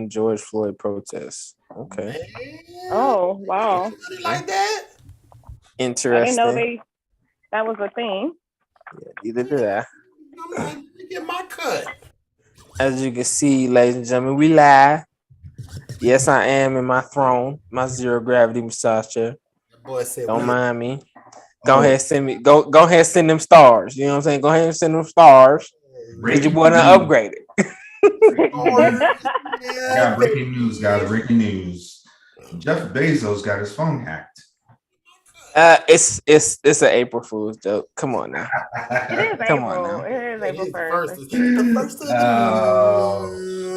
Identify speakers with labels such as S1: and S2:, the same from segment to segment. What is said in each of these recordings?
S1: George Floyd protests. Okay,
S2: Man,
S3: Oh, wow.
S2: like that.
S3: I didn't know
S1: interesting.
S3: that was a thing.
S1: Yeah, neither did I.
S2: I'm like, let me get my cut.
S1: As you can see, ladies and gentlemen, we live. Yes, I am in my throne, my zero gravity massage chair.
S2: That boy said
S1: Don't
S2: we.
S1: mind me. Go
S4: Oh,
S1: ahead, send me. Go ahead, send them stars. You know what I'm saying? Go ahead and send them stars. Cause your
S4: breaking
S1: boy done
S4: news.
S1: upgraded.
S2: Order.
S4: I got breaking news, guys. Breaking news. Jeff Bezos got his phone hacked.
S1: It's an April Fool's joke. Come on now.
S3: It is
S1: Come on
S3: April.
S1: now.
S3: It is
S2: It
S3: April
S2: is the
S3: 1st.
S2: first. It's the first of the
S4: Oh.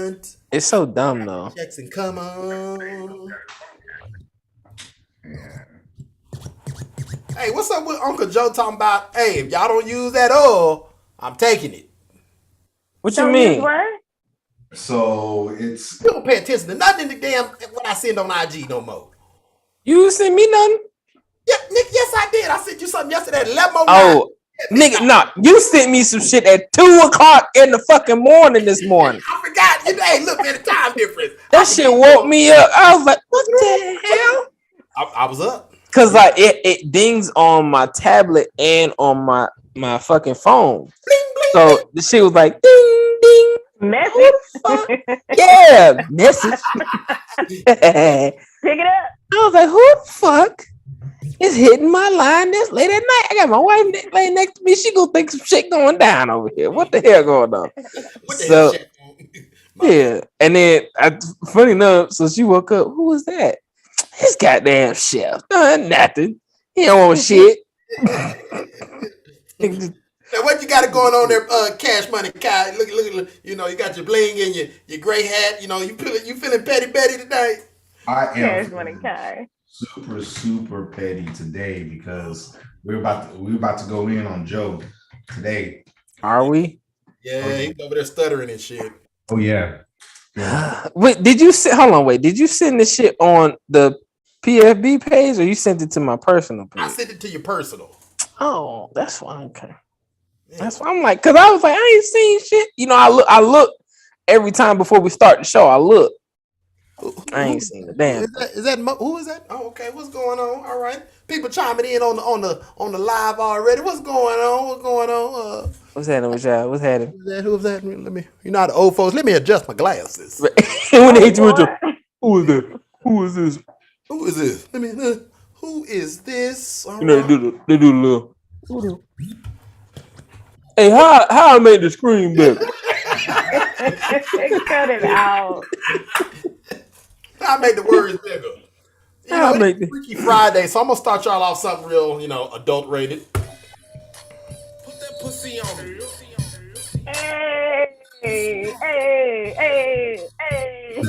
S2: month.
S1: It's so dumb though.
S2: Jackson, come on.
S4: Yeah.
S2: Hey, what's up with Uncle Joe talking about? Hey, if y'all don't use that oil, I'm taking it.
S1: What you
S3: Don't use
S1: mean?
S3: what?
S4: So it's
S2: You don't pay attention to nothing in the damn what I send on IG no more.
S1: You send me nothing?
S2: Yeah, Nick, yes I did. I sent you something yesterday at 11:09.
S1: Oh, nigga, no. You sent me some shit at 2:00 in the fucking morning this morning.
S2: I forgot. Hey, look, man, the time difference.
S1: That shit woke me up. I was like, what the hell?
S2: I was up.
S1: Cause like it dings on my tablet and on my fucking phone.
S2: Bling, bling,
S1: So the shit was like ding ding.
S3: Message.
S1: Who the fuck? Yeah, message. I
S3: Pick it up.
S1: was like, who the fuck is hitting my line this late at night? I got my wife laying next to me. She gonna think some shit going down over here. What the hell going on?
S2: What the
S1: So
S2: hell shit?
S1: yeah, and then funny enough, so she woke up. Who was that? His goddamn chef. Nothing. He don't want shit.
S2: Now, what you got it going on there, Cash Money Kai? Look, you know, you got your bling and your gray hat. You know, you feeling petty Betty tonight?
S4: I
S3: Cash
S4: am
S3: money Kai.
S4: super petty today because we're about to go in on Joe today.
S1: Are we?
S2: Yeah, he's over there stuttering and shit.
S4: Oh yeah.
S1: Wait, did you send? Hold on, wait. Did you send the shit on the PFB page or you sent it to my personal
S2: I
S1: page?
S2: sent it to your personal.
S1: Oh, that's fine. Okay,
S2: Yeah.
S1: that's why I'm like, cause I was like, I ain't seen shit. You know, I look every time before we start the show. I look. I ain't seen the damn.
S2: Is that who is that? Oh, okay. What's going on? All right, people chiming in on the live already. What's going on? What's going on?
S1: What's happening with y'all? What's happening?
S2: Who's that? Let me. You know how the old folks. Let me adjust my glasses.
S1: When they hit you with
S3: boy.
S1: the, who is that? Who is this?
S2: Who is this? Let me. Who is this? All
S1: You know,
S2: right.
S1: they do the little. Hey, how I made the screen bigger?
S3: Cut it out.
S2: I make the words bigger. You
S1: How
S2: know,
S1: I make
S2: it's
S1: the
S2: Freaky Friday, so I'm gonna start y'all off something real, you know, adult rated. Put that pussy on me.
S3: Hey, hey, hey, hey.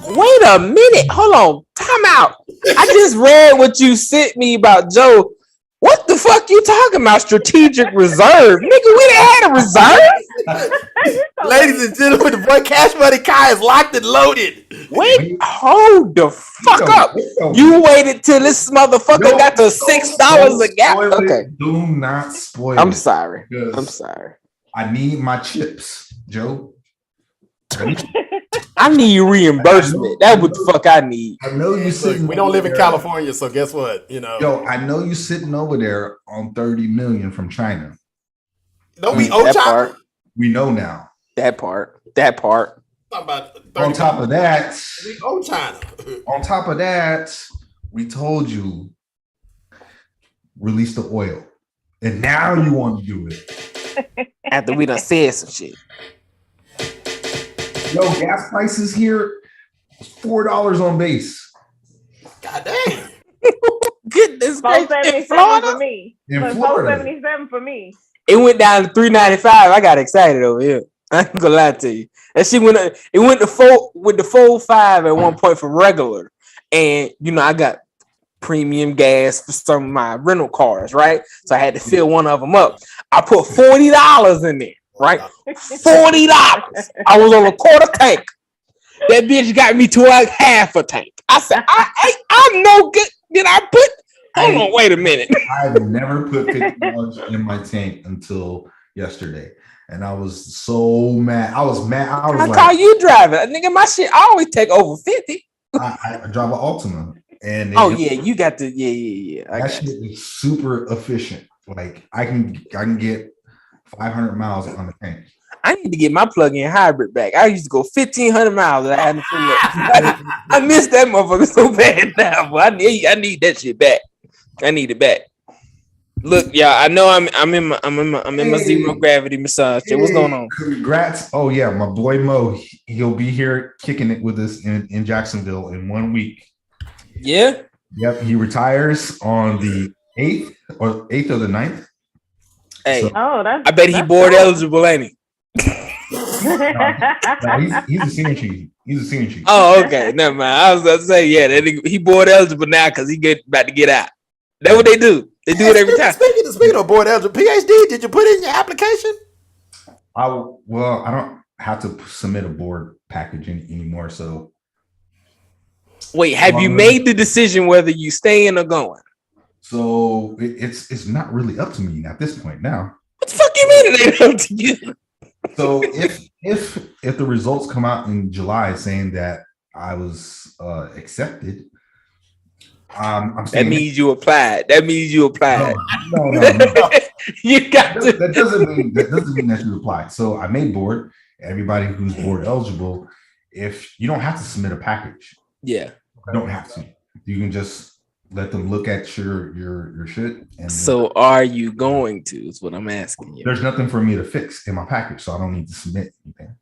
S1: Wait a minute. Hold on. Time out. I just read what you sent me about Joe. What the fuck you talking about? Strategic reserve. Nigga, we done had a reserve.
S2: Ladies and gentlemen, the boy Cash Money Kai is locked and loaded.
S1: Wait, hold the fuck up. You waited till this motherfucker got to $6 a gallon. Okay.
S4: Do not spoil
S1: I'm
S4: it.
S1: sorry.
S4: because
S1: I'm sorry.
S4: I need my chips, Joe.
S1: I need reimbursement. That's what the fuck I need.
S4: I know you
S2: Look,
S4: sitting.
S2: we don't live in
S4: over there.
S2: California, so guess what? You know,
S4: Yo, I know you sitting over there on 30 million from China.
S2: don't be
S1: That
S2: Ochai.
S1: part.
S4: We know now.
S1: That part. That part.
S2: Talking about 30
S4: On top of that,
S2: we Ochina.
S4: on top of that, we told you release the oil, and now you want to do it.
S1: After we done said some shit.
S4: Yo, gas prices here $4 on base
S2: God damn.
S1: Goodness gracious. In
S3: 477 for
S1: Florida,
S3: me.
S4: in
S3: Look,
S4: Florida.
S3: 477 for me.
S1: it went down to $3.95. I got excited over here. I ain't gonna lie to you. That shit went. It went to four with the 4.5 at one point for regular, and you know I got premium gas for some of my rental cars, right? So I had to fill one of them up. I put $40 in there, right? $40. I was on a quarter tank. That bitch got me to like half a tank. I said, I'm no good. Did I put? Hold on, wait a minute.
S4: I've never put $50 in my tank until yesterday. and I was so mad. I was mad. I was
S1: I
S4: like,
S1: call you driving, nigga. My shit I always take over 50.
S4: I drive an Altima, and
S1: Oh yeah, you got the I
S4: that
S1: got
S4: shit
S1: you.
S4: is super efficient. Like I can get 500 miles on the tank.
S1: I need to get my plug-in hybrid back. I used to go 1,500 miles and I had to fill up. I miss that motherfucker so bad now, but I need that shit back. I need it back. Look, y'all, I know I'm in my zero gravity massage chair. What's going on?
S4: Congrats! Oh yeah, my boy Mo, he'll be here kicking it with us in Jacksonville in 1 week.
S1: Yeah.
S4: Yep, he retires on the 8th or the 9th.
S1: Hey,
S4: So-
S1: I bet he board eligible, ain't he?
S4: No, he's a senior chief. He's a senior chief.
S1: Oh, okay. Never mind. I was about to say, yeah, he board eligible now because he about to get out. That's what they do. They do it every time.
S2: Speaking of board eligible, PhD, did you put in your application?
S4: I don't have to submit a board package anymore. So
S1: Wait, have you made the decision whether you staying or going?
S4: So it's not really up to me at this point now.
S1: What the fuck you mean it ain't up to you?
S4: So if the results come out in July saying that I was accepted, I'm
S1: That
S4: saying
S1: means you applied. That means you applied.
S4: no.
S1: You got to.
S4: That doesn't mean that you applied. So I made board. Everybody who's board eligible, if you don't have to submit a package,
S1: Yeah.
S4: you don't have to. You can just let them look at your shit. And
S1: So are you going to? Is what I'm asking you.
S4: there's nothing for me to fix in my package, so I don't need to submit anything.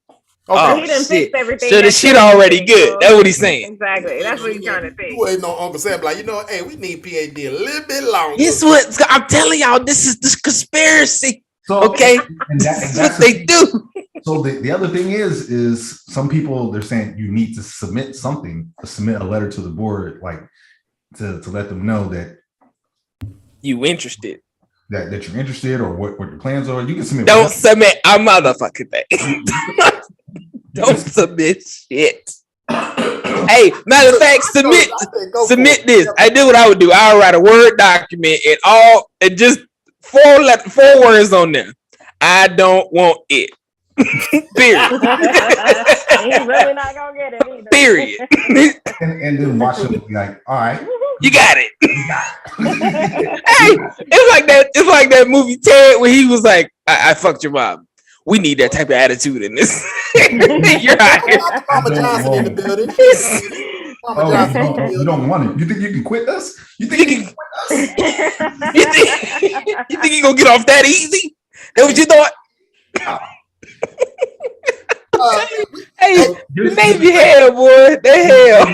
S1: Oh,
S3: he done
S1: shit.
S3: fixed everything.
S1: So the
S3: that
S1: shit
S3: you
S1: already
S3: did,
S1: good.
S3: so-
S1: That's what he's saying.
S3: Exactly. That's what he's trying to say.
S2: You waiting on Uncle Sam, like, hey, we need PhD a little bit longer.
S1: This what I'm telling y'all. This is this conspiracy.
S4: So
S1: Okay,
S4: and
S1: this is
S4: that's
S1: what they do.
S4: So the other thing is some people, they're saying you need to submit a letter to the board, like to let them know that
S1: You interested?
S4: that you're interested or what your plans are. You can submit.
S1: Don't
S4: whatever.
S1: submit a motherfucking thing. Don't submit shit. Hey, matter of fact, submit this. I do what I would do. I would write a Word document and just four words on there. I don't want it. Period.
S3: He's really not gonna get it either.
S1: Period.
S4: and then watch them be like, all right,
S1: You got it.
S4: you got it.
S1: Hey, it's like that movie Ted where he was like, I fucked your mom. We need that type of attitude in this. You're hired.
S2: Mama Johnson in the building. Mama
S4: Oh,
S2: Johnson in the
S4: you
S2: building.
S4: don't want it. You think you can quit us? You think you can quit us?
S1: You think you gonna get off that easy? That what you thought? Hey, the Navy hell, boy. They hell.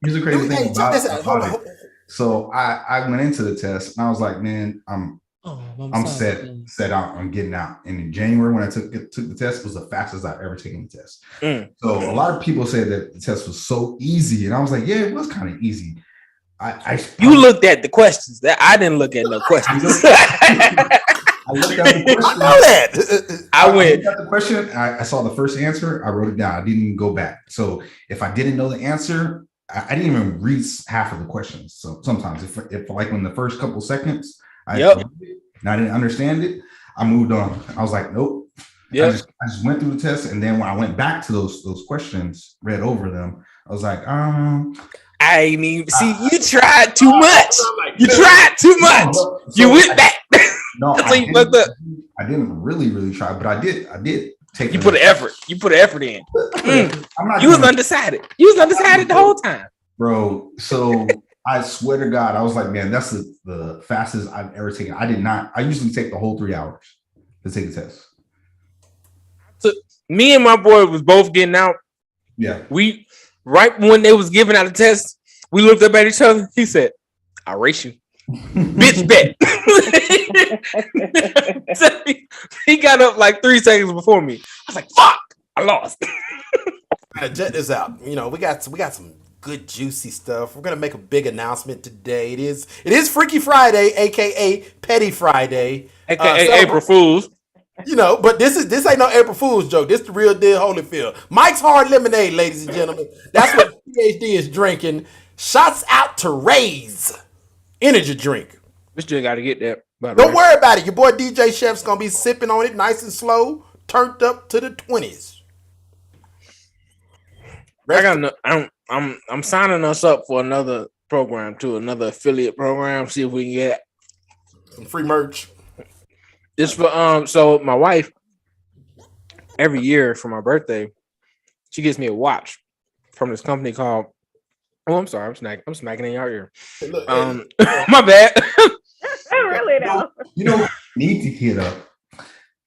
S4: Here's the crazy
S2: Hey,
S4: thing
S2: check this out. Hold
S4: about
S2: on.
S4: it. So I went into the test and I was like, man, I'm set out on getting out. And in January, when I took the test, it was the fastest I've ever taken the test. So a lot of people said that the test was so easy, and I was like, yeah, it was kind of easy.
S1: You looked at the questions. That I didn't look at no questions.
S4: I looked at the question.
S2: I know that.
S1: I went.
S4: looked at the question. I saw the first answer. I wrote it down. I didn't even go back. So if I didn't know the answer, I didn't even read half of the questions. So sometimes, if like in the first couple seconds, I didn't understand it, I moved on. I was like, nope.
S1: Yeah.
S4: I just went through the test, and then when I went back to those questions, read over them, I was like,
S1: I ain't even see. You tried too much. You tried too much. You went back.
S4: No,
S1: That's why you fucked up.
S4: I didn't really try, but I did take.
S1: You put an effort. You put an effort in.
S4: I'm not
S1: You was
S4: doing-
S1: undecided. You was undecided the whole time.
S4: bro. So I swear to God, I was like, man, that's the fastest I've ever taken. I usually take the whole 3 hours to take the test.
S1: So me and my boy was both getting out.
S4: Yeah.
S1: We right when they was giving out the test, we looked up at each other. He said, "I'll race you." Bitch bet. So he got up like 3 seconds before me. I was like, fuck, I lost.
S2: Check this out. We got some good juicy stuff. We're gonna make a big announcement today. It is Freaky Friday, aka Petty Friday,
S1: AKA April Fools.
S2: But this ain't no April Fool's joke. This the real deal Holyfield. Mike's Hard Lemonade, ladies and gentlemen. That's what PhD is drinking. Shots out to Ray's energy drink.
S1: We still got to get that.
S2: Don't worry about it. Your boy DJ Chef's gonna be sipping on it nice and slow. turned up to the 20s.
S1: I'm signing us up for another program too, another affiliate program. See if we can get
S2: some free merch.
S1: This for so my wife every year for my birthday, she gives me a watch from this company called. Oh, I'm sorry, I'm smacking in your ear.
S2: Hey, look,
S1: my bad.
S3: Really though.
S4: You know, need to hit up,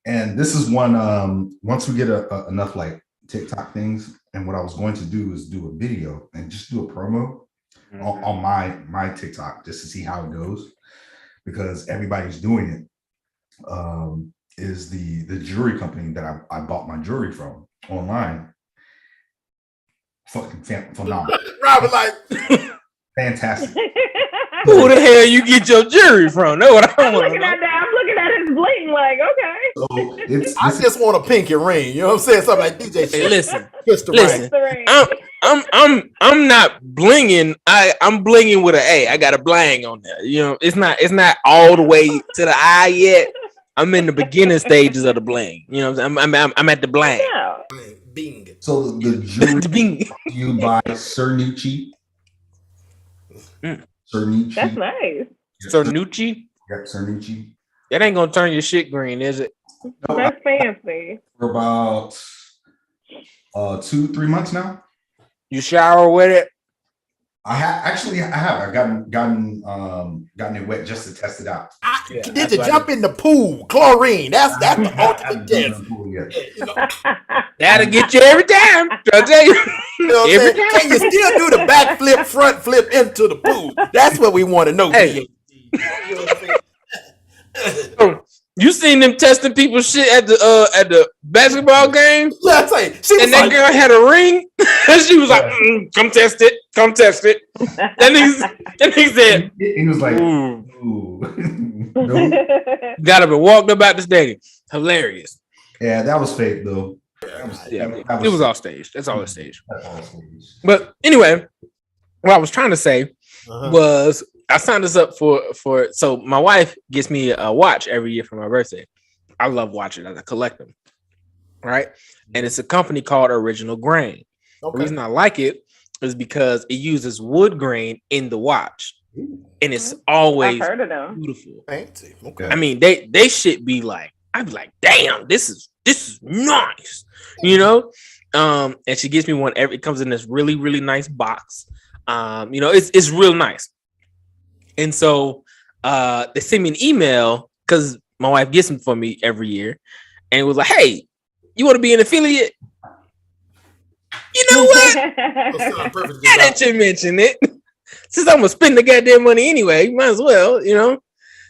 S4: and this is one. Once we get enough like TikTok things, and what I was going to do is do a video and just do a promo on my TikTok just to see how it goes, because everybody's doing it. Is the jewelry company that I bought my jewelry from online. Fucking phenomenal.
S2: Robert, like,
S4: fantastic.
S1: Who the hell you get your jewelry from? That's what I want to know.
S3: I'm looking at his bling like, okay.
S4: So
S2: I just want a pinky ring. You know what I'm saying? Something like DJ.
S1: Hey, listen.
S3: Ring.
S1: I'm not blinging. I'm blinging with an A. I got a blang on there. You know, it's not all the way to the eye yet. I'm in the beginning stages of the bling. You know what I'm saying? I'm at the blang.
S3: Yeah.
S2: Bing.
S4: So the jewelry you buy Cernucci. Cernucci.
S3: That's nice.
S1: Cernucci?
S4: Yep, Cernucci.
S1: That ain't gonna turn your shit green, is it?
S4: No,
S3: That's fancy.
S4: for about 2-3 months now.
S1: You shower with it?
S4: I have. I've gotten it wet just to test it out.
S2: Did you jump in the pool? Chlorine. That's the ultimate test. You know,
S1: That'll get you every time. I tell you.
S2: you know what I'm saying? Can you still do the back flip, front flip into the pool? That's what we want to know.
S1: Hey.
S2: You know what I'm saying?
S1: You seen them testing people's shit at the basketball game?
S2: Let's say she was
S1: And that
S2: like,
S1: girl had a ring. She was like, "Come test it. Come test it." That nigga said,
S4: He was like,
S1: "Ooh."
S4: ooh. Nope.
S1: Got up and walked about the stadium. Hilarious.
S4: Yeah, that was fake though.
S1: It was all staged. That's all staged.
S4: That's all staged.
S1: But anyway, what I was trying to say was I signed this up for so my wife gets me a watch every year for my birthday. I love watches. I collect them. Right? And it's a company called Original Grain. The reason I like it is because it uses wood grain in the watch. And it's always
S3: I've heard of them.
S1: beautiful.
S2: fancy. Okay.
S1: I mean, they should be like, I'd be like, damn, this is nice, you know. And she gives me one. It comes in this really, really nice box. You know, it's real nice. And so they sent me an email because my wife gets them for me every year, and it was like, hey, you want to be an affiliate? You know what? Now that you mention it, since I'm gonna spend the goddamn money anyway, might as well, you know.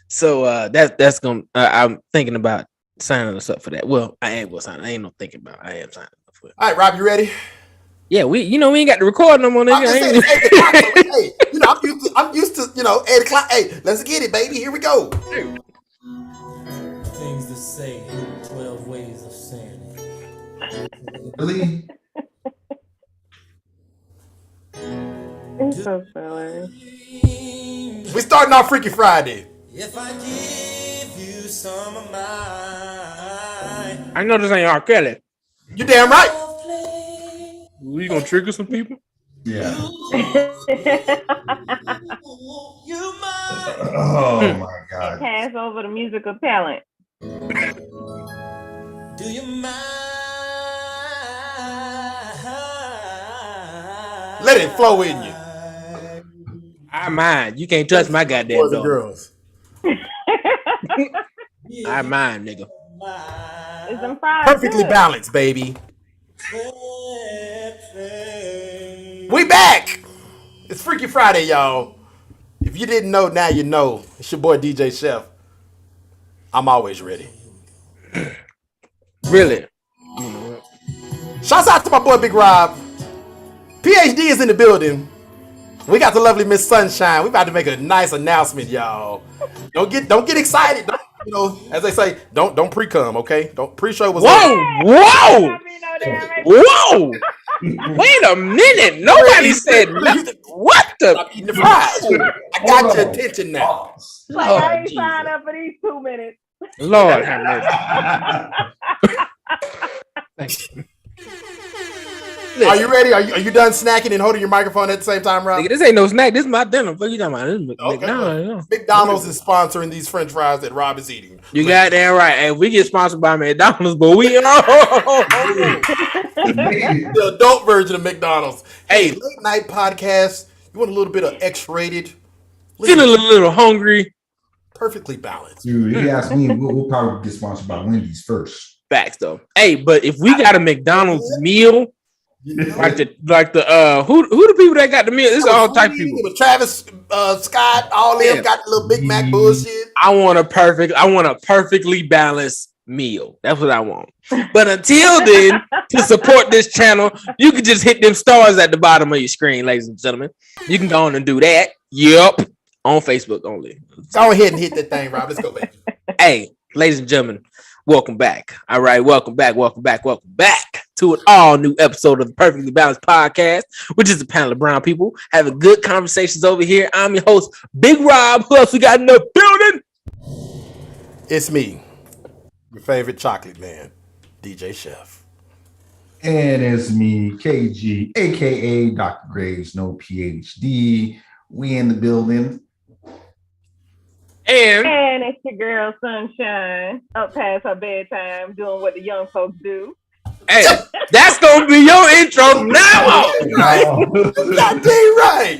S1: So that's gonna. I'm thinking about signing us up for that. Well, I ain't gonna sign. I ain't no thinking about. I am signing up for it.
S2: All right, Rob, you ready?
S1: Yeah, we ain't got to record no more.
S2: I'm just saying,
S1: Nigga.
S2: it's 8 o'clock. So, hey, you know, I'm used to 8 o'clock. Hey, let's get it, baby. Here we go.
S5: Things to say, 12 ways of saying it.
S4: Really?
S3: It's so silly.
S2: We starting off Freaky Friday.
S5: If I give you some of mine,
S1: I know this ain't R. Kelly.
S2: You damn right.
S1: We gonna trigger some people?
S4: Yeah.
S5: you might.
S4: Oh my god.
S3: Pass over the musical talent.
S5: Do you mind?
S2: Let it flow in you.
S1: I mind. You can't touch my goddamn
S2: Boys and
S1: door.
S2: girls.
S1: I mind, nigga.
S3: Is them fries
S2: Perfectly
S3: good?
S2: balanced, baby. We back. It's Freaky Friday, y'all. If you didn't know, now you know. It's your boy DJ Chef. I'm always ready.
S1: Really?
S2: Shouts out to my boy Big Rob. PhD is in the building. We got the lovely Miss Sunshine. We about to make a nice announcement, y'all. Don't get excited. Don't, you know, as they say, don't pre-cum, okay? Don't pre-show was
S1: Whoa! Whoa! Wait a minute. Nobody said nothing. What the?
S2: Stop eating the fries. I got your attention now.
S3: Like, I ain't signed up for these 2 minutes.
S1: Lord have mercy.
S2: Are you ready? Are you done snacking and holding your microphone at the same time, Rob?
S1: Nigga, this ain't no snack. This is my dinner. What you talking about? This is
S2: Okay.
S1: McDonald's.
S2: McDonald's is sponsoring these French fries that Rob is eating.
S1: You got that right. Hey, we get sponsored by McDonald's, but we
S2: The adult version of McDonald's. Hey, late night podcast. You want a little bit of X-rated?
S1: feeling a little hungry.
S2: Perfectly balanced.
S4: Dude, if you ask me, we'll probably get sponsored by Wendy's first.
S1: Facts though. Hey, but if we got a McDonald's meal,
S2: You know?
S1: who the people that got the meal? This is all type of people.
S2: It was Travis Scott, all them
S1: Yeah.
S2: got the little Big Mac bullshit.
S1: I want a perfectly balanced meal. That's what I want. But until then, to support this channel, you can just hit them stars at the bottom of your screen, ladies and gentlemen. You can go on and do that. Yep. On Facebook only.
S2: Go ahead and hit that thing, Rob. Let's go, baby.
S1: Hey, ladies and gentlemen, welcome back. All right, welcome back to an all new episode of the Perfectly Balanced Podcast, which is a panel of brown people having good conversations over here. I'm your host, Big Rob. Who else we got in the building?
S2: It's me, your favorite chocolate man, DJ Chef.
S4: And it's me, KG, aka Dr. Graves, no PhD. We in the building.
S1: And
S3: it's your girl Sunshine, up past her bedtime, doing what the young folks do.
S1: hey, that's gonna be your intro from now on.
S2: Right? Goddamn right.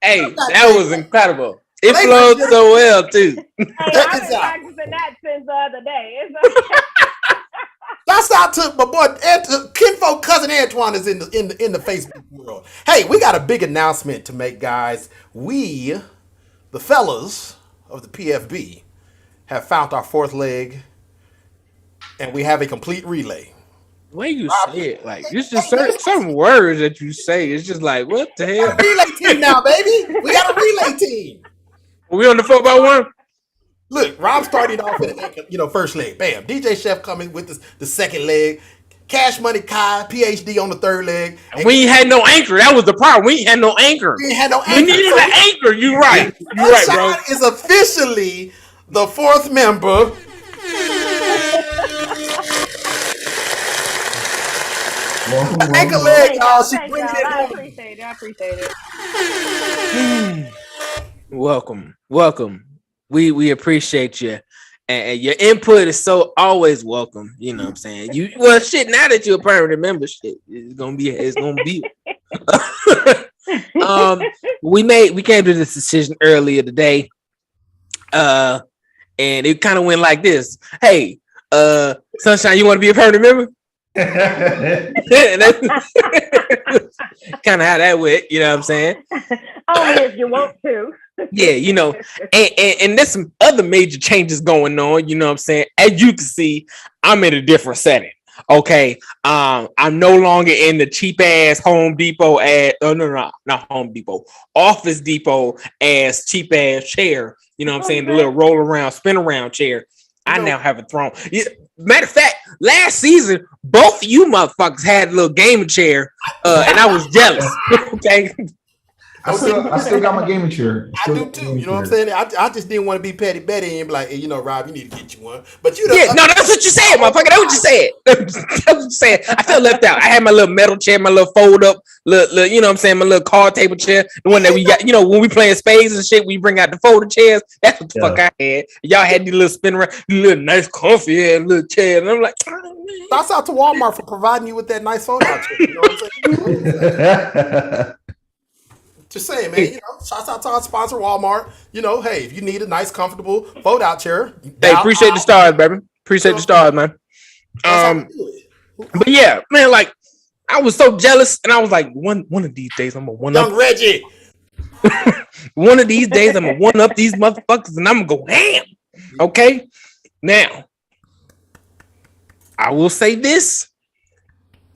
S1: Hey, that was incredible. It
S2: Ladies
S1: flowed
S2: and
S1: so well too.
S3: Hey,
S2: Check
S3: I've
S2: this
S3: been
S2: out.
S3: practicing that since the other day. It's
S2: Shouts out to my boy, kinfolk cousin Antoine is in the Facebook world. Hey, we got a big announcement to make, guys. We, the fellas of the PFB, have found our fourth leg, and we have a complete relay.
S1: The way you say it, like it's just certain words that you say. It's just like, what the hell?
S2: Relay team now, baby. We got a relay team.
S1: Are we on the 4x1?
S2: Look, Rob started off with first leg. Bam. DJ Chef coming with the second leg. Cash Money Kai, PhD on the third leg. And
S1: We ain't had no anchor. That was the problem. We ain't had no anchor.
S2: we ain't had no
S1: We
S2: anchor.
S1: needed an anchor. You right. You right, bro.
S2: Sunshine is officially the fourth member.
S4: Welcome,
S2: Anchor
S4: welcome.
S2: leg, y'all. She
S3: Thank
S2: bringing
S3: y'all.
S2: it
S3: I
S2: home.
S3: appreciate it.
S1: Welcome. We appreciate you. And your input is so always welcome. You know what I'm saying? Now that you're a permanent member, shit, it's gonna be. We came to this decision earlier today. And it kind of went like this. Hey, Sunshine, you want to be a permanent member? And that's kind of how that went, you know what I'm saying?
S3: Only if you want to.
S1: Yeah, and there's some other major changes going on, you know what I'm saying? As you can see, I'm in a different setting. Okay. I'm no longer in the cheap ass Home Depot not Home Depot, Office Depot ass cheap ass chair. You know what I'm saying? The little roll around, spin around chair. I now have a throne. Yeah, matter of fact, last season, both of you motherfuckers had a little gaming chair, and I was jealous. Okay.
S4: I still got my gaming chair.
S2: I do too. You know what I'm saying? I just didn't want to be petty Betty and be like, hey, Rob, you need to get you one. But
S1: Yeah, no, that's what you said, motherfucker. That's what you said. That's what you said. I felt left out. I had my little metal chair, my little fold up, little, you know what I'm saying, my little card table chair, the one that we got, when we playing spades and shit, we bring out the folded chairs. That's what the fuck I had. Y'all had these little spin around, little nice comfy ass little chair. And I'm like,
S2: shouts out to Walmart for providing you with that nice fold out chair. You know what I'm saying? Just saying, man. Shouts out to our sponsor, Walmart. Hey, if you need a nice, comfortable fold-out chair,
S1: hey, appreciate the stars, baby. Appreciate the stars, man. But yeah, man, like I was so jealous, and I was like, one of these days I'm gonna one
S2: Young
S1: up.
S2: Reggie.
S1: One of these days I'm gonna one up these motherfuckers, and I'm gonna go ham. Okay, now I will say this.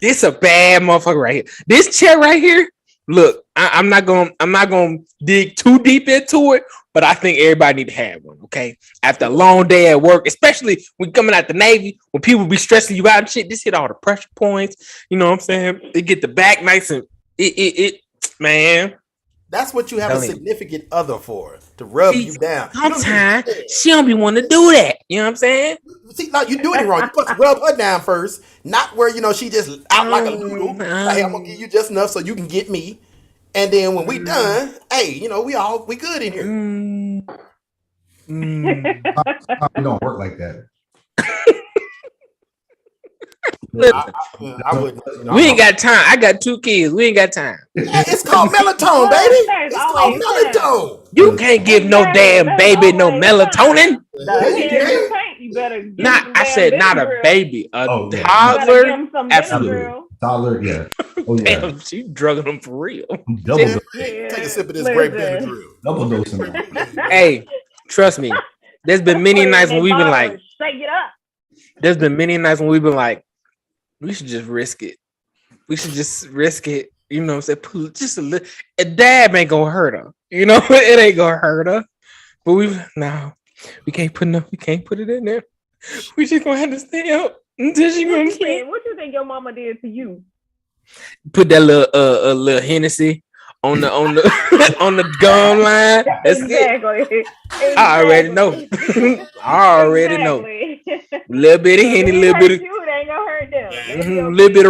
S1: This a bad motherfucker right here. This chair right here. Look, I'm not gonna dig too deep into it, but I think everybody need to have one. Okay, after a long day at work, especially when coming out the Navy, when people be stressing you out and shit, this hit all the pressure points. You know what I'm saying? They get the back nice and it man.
S2: That's what you have a
S1: Telling you.
S2: significant other for, to rub
S1: See,
S2: you down. You don't
S1: sometimes
S2: need-
S1: she don't be wanting to do that. You know what I'm saying?
S2: See, no, you doing it wrong. You're supposed to rub her down first, not where she just out like a noodle. Hey, I'm gonna give you just enough so you can get me, and then when we done, hey, we good in here.
S4: It don't work like that.
S1: Listen,
S2: I wouldn't.
S1: we ain't got time. I got 2 kids. We ain't got time.
S2: It's called melatonin, baby. It's called melatonin.
S1: You can't give no damn baby no melatonin.
S3: You better
S1: Not, I said not a baby, a
S4: Oh, yeah.
S1: toddler. Absolutely.
S3: Absolutely.
S4: Toddler, yeah. Oh yeah.
S1: Damn, she drugging them for real.
S4: Double,
S2: Take a sip of this grape Benadryl.
S4: double dosing.
S1: Hey, trust me. There's been many nights when we've been like,
S3: shake it up.
S1: there's been many nights when we've been like, we should just risk it. We should just risk it. You know what I'm saying? Just a little. A dab ain't gonna hurt her. You know, it ain't gonna hurt her. But we can't put it in there. We just gonna have to stay out until she gonna sleep.
S3: What you think your mama did to you?
S1: Put that little Hennessy on the on the gum line. That's it.
S3: Exactly.
S1: I already know. I already know. Little bit of Henny, little bit of
S3: you, it ain't gonna hurt them.
S1: little bit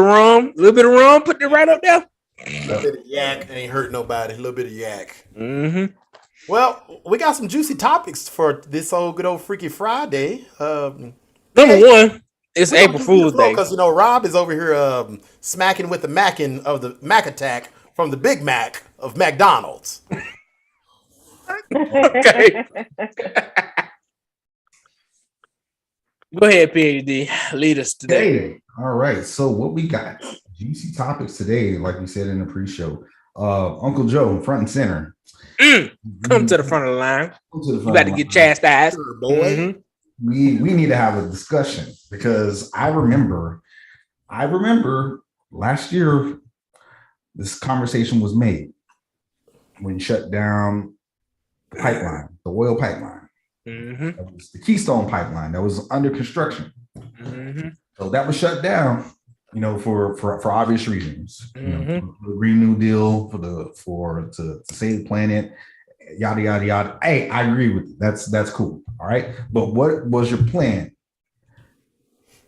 S1: of rum. Put it right up there.
S2: A little bit of yak ain't hurt nobody. A little bit of yak.
S1: Mm-hmm.
S2: Well, we got some juicy topics for this good old Freaky Friday.
S1: Number one, it's April Fool's Day.
S2: Because Rob is over here smacking with the macking of the Mac attack from the Big Mac of McDonald's.
S1: Okay. Go ahead, PhD. Lead us today.
S4: Hey, all right. So what we got? Juicy topics today, like we said in the pre-show. Uncle Joe, front and center.
S1: Come to the front of the line. You
S4: You
S1: about to get chastised.
S2: Sure, boy.
S1: Mhm.
S4: we need to have a discussion because I remember last year this conversation was made when shut down the pipeline, the oil pipeline.
S1: Mhm.
S4: That was the Keystone pipeline that was under construction.
S1: Mhm.
S4: So that was shut down, for obvious reasons.
S1: Mhm.
S4: The Green New Deal to save the planet, yada yada yada. Hey, I agree with you. That's cool. All right. But what was your plan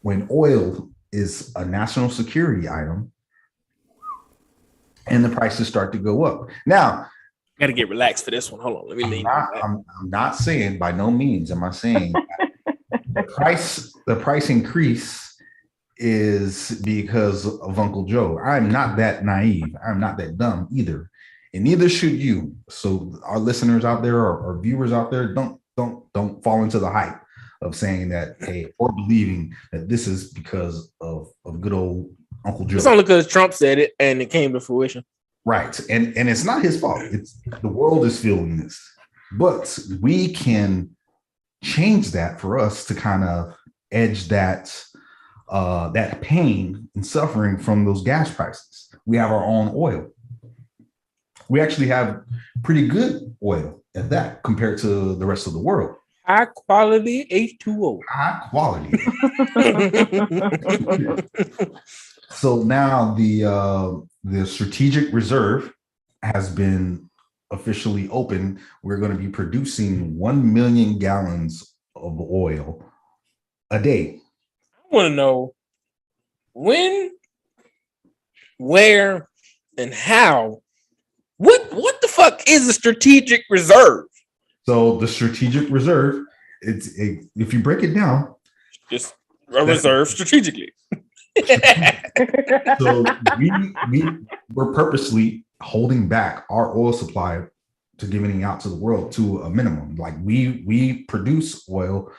S4: when oil is a national security item and the prices start to go up? Now,
S1: Gotta get relaxed for this one. Hold on. Let me lean.
S4: I'm not saying, by no means am I saying the price increase is because of Uncle Joe. I'm not that naive. I'm not that dumb either. And neither should you. So our listeners out there or viewers out there, don't fall into the hype of saying that, hey, or believing that this is because of good old Uncle Joe.
S1: It's only because Trump said it and it came to fruition.
S4: Right. And it's not his fault. It's the world is feeling this. But we can change that for us to kind of edge that pain and suffering from those gas prices. We have our own oil. We actually have pretty good oil at that compared to the rest of the world.
S1: High quality H2O.
S4: High quality. So now the strategic reserve has been officially opened. We're going to be producing 1 million gallons of oil a day.
S1: I want to know when, where, and how. What the fuck is a strategic reserve?
S4: So the strategic reserve, if you break it down,
S1: Just a reserve strategically.
S4: so we're purposely holding back our oil supply to giving it out to the world to a minimum. Like we produce oil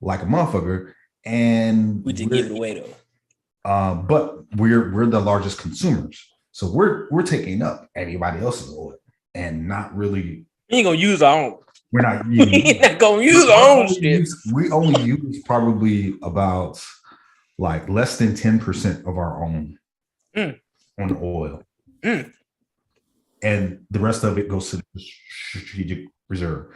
S4: like a motherfucker, and
S1: We just give it away though.
S4: but we're the largest consumers, so we're taking up everybody else's oil and not really.
S1: We ain't gonna use our own.
S4: We're not.
S1: We ain't not gonna use our own shit.
S4: We only use probably about like less than 10% of our own on oil. And the rest of it goes to the strategic reserve.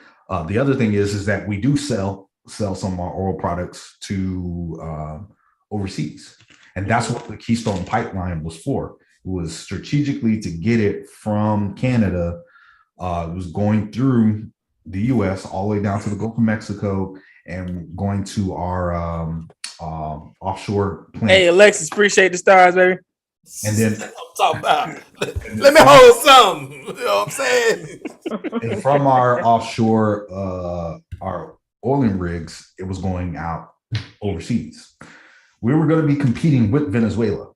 S4: The other thing is that we do sell some of our oil products to overseas. And that's what the Keystone pipeline was for. It was strategically to get it from Canada It was going through the U.S. all the way down to the Gulf of Mexico and going to our offshore plant.
S1: Hey, Alexis, appreciate the stars, baby.
S4: And then
S2: I'm talking about. Let me hold some. You know what I'm saying?
S4: and from our offshore, our oiling rigs, it was going out overseas. We were going to be competing with Venezuela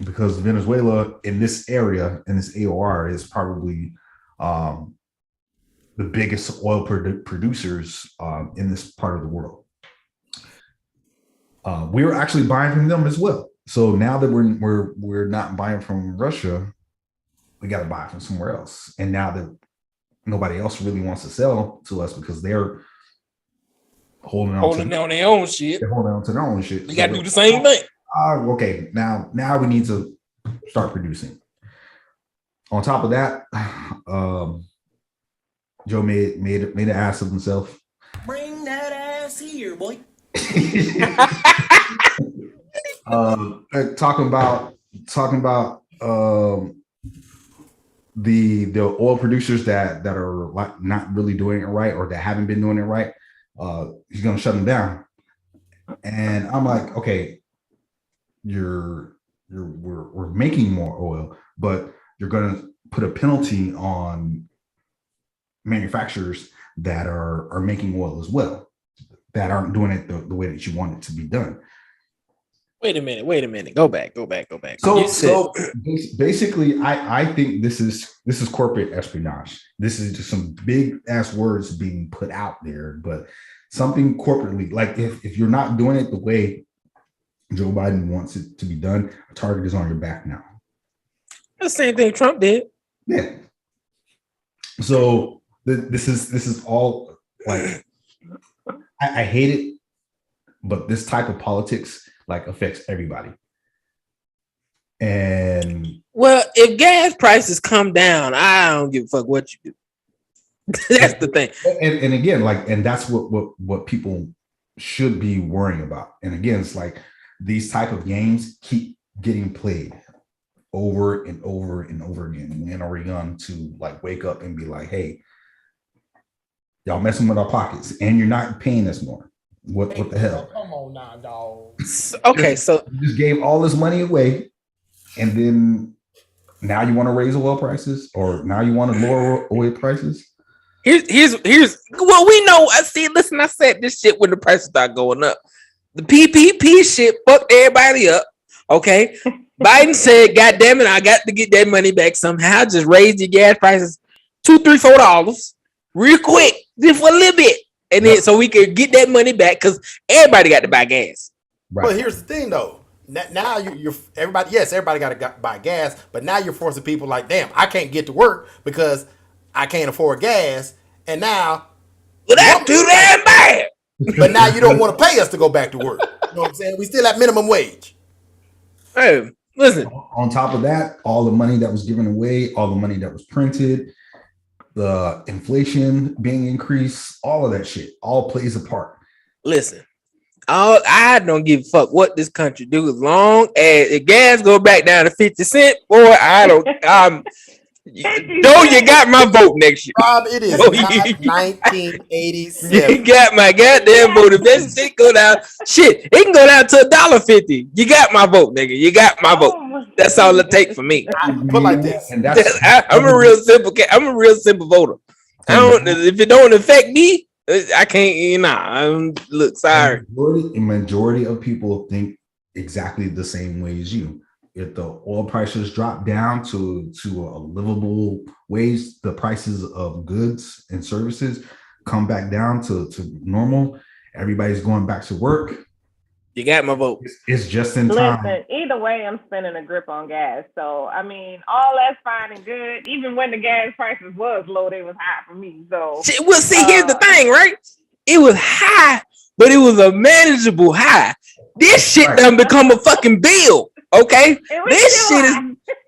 S4: because Venezuela in this area, in this AOR, is probably the biggest oil producers in this part of the world. We were actually buying from them as well. So now that we're not buying from Russia, we got to buy from somewhere else. And now that nobody else really wants to sell to us because they're holding on
S1: their own shit.
S4: They're holding on to their own shit.
S1: We got to do the same thing.
S4: Okay, now we need to start producing. On top of that, Joe made an ass of himself.
S5: Bring that ass here, boy.
S4: Talking about the oil producers that are like not really doing it right or that haven't been doing it right. He's gonna shut them down, and I'm like, okay, we're making more oil, but you're gonna put a penalty on manufacturers that are making oil as well, that aren't doing it the way that you want it to be done.
S1: Wait a minute. Go back.
S4: So basically, I think this is corporate espionage. This is just some big ass words being put out there, but something corporately, like if you're not doing it the way Joe Biden wants it to be done, a target is on your back now.
S1: The same thing Trump did.
S4: Yeah. So this is all like I hate it, but this type of politics like affects everybody. And
S1: well, if gas prices come down, I don't give a fuck what you do. That's the thing.
S4: And again, like, and that's what people should be worrying about. And again, it's like these type of games keep getting played over and over and over again. When are we going to like wake up and be like, hey, y'all messing with our pockets and you're not paying us more? What the hell?
S5: Come on now, dog.
S1: Okay, so
S4: you just gave all this money away, and then now you want to raise oil prices, or now you want to lower oil prices?
S1: Here's well, we know. Listen, I said this shit when the prices start going up. The PPP shit fucked everybody up. Okay, Biden said, "God damn it, I got to get that money back somehow." Just raise the gas prices $2, $3, $4 real quick, just for a little bit. And then so we could get that money back because everybody got to buy gas.
S4: Right.
S2: But here's the thing, though. Now you're everybody. Yes, everybody got to buy gas, but now you're forcing people like, damn, I can't get to work because I can't afford gas, and now
S1: well, that's too damn bad.
S2: But now you don't want to pay us to go back to work. You know what I'm saying? We still at minimum wage.
S1: Hey, listen.
S4: On top of that, all the money that was given away, all the money that was printed, the inflation being increased, all of that shit, all plays a part.
S1: Listen, I don't give a fuck what this country do as long as the gas go back down to 50 cents, boy, I don't. Though you got my vote next year.
S2: Rob, it is 1987.
S1: You got my goddamn vote. If that shit go down, shit, it can go down to $1.50. You got my vote, nigga. You got my vote. That's all it take for me.
S2: Put like this.
S4: And that's
S1: I'm a real simple voter. I don't. If it don't affect me, I can't. Look, sorry.
S4: A majority of people think exactly the same way as you. If the oil prices drop down to a livable wage, the prices of goods and services come back down to normal. Everybody's going back to work.
S1: You got my vote.
S4: It's just in time.
S3: Listen, either way, I'm spending a grip on gas. So, I mean, all that's fine and good. Even when the gas prices was low, they was high for me. So,
S1: well, see, here's the thing, right? It was high, but it was a manageable high. This shit done become a fucking bill. Okay, this shit is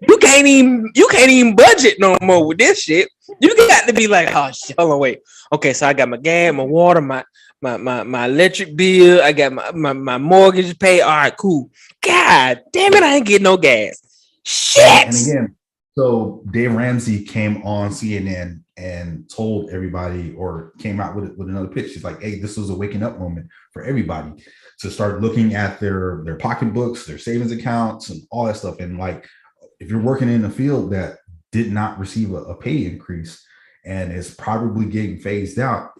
S1: you can't even budget no more with this shit. You got to be like, oh shit, hold on, wait. Okay, so I got my gas, my water, my electric bill, I got my mortgage paid. All right, cool. God damn it, I ain't getting no gas. Shit.
S4: And again, So Dave Ramsey came on CNN and told everybody, or came out with another pitch. He's like, "Hey, this was a waking up moment for everybody to start looking at their pocketbooks, their savings accounts, and all that stuff. And like, if you're working in a field that did not receive a pay increase and is probably getting phased out,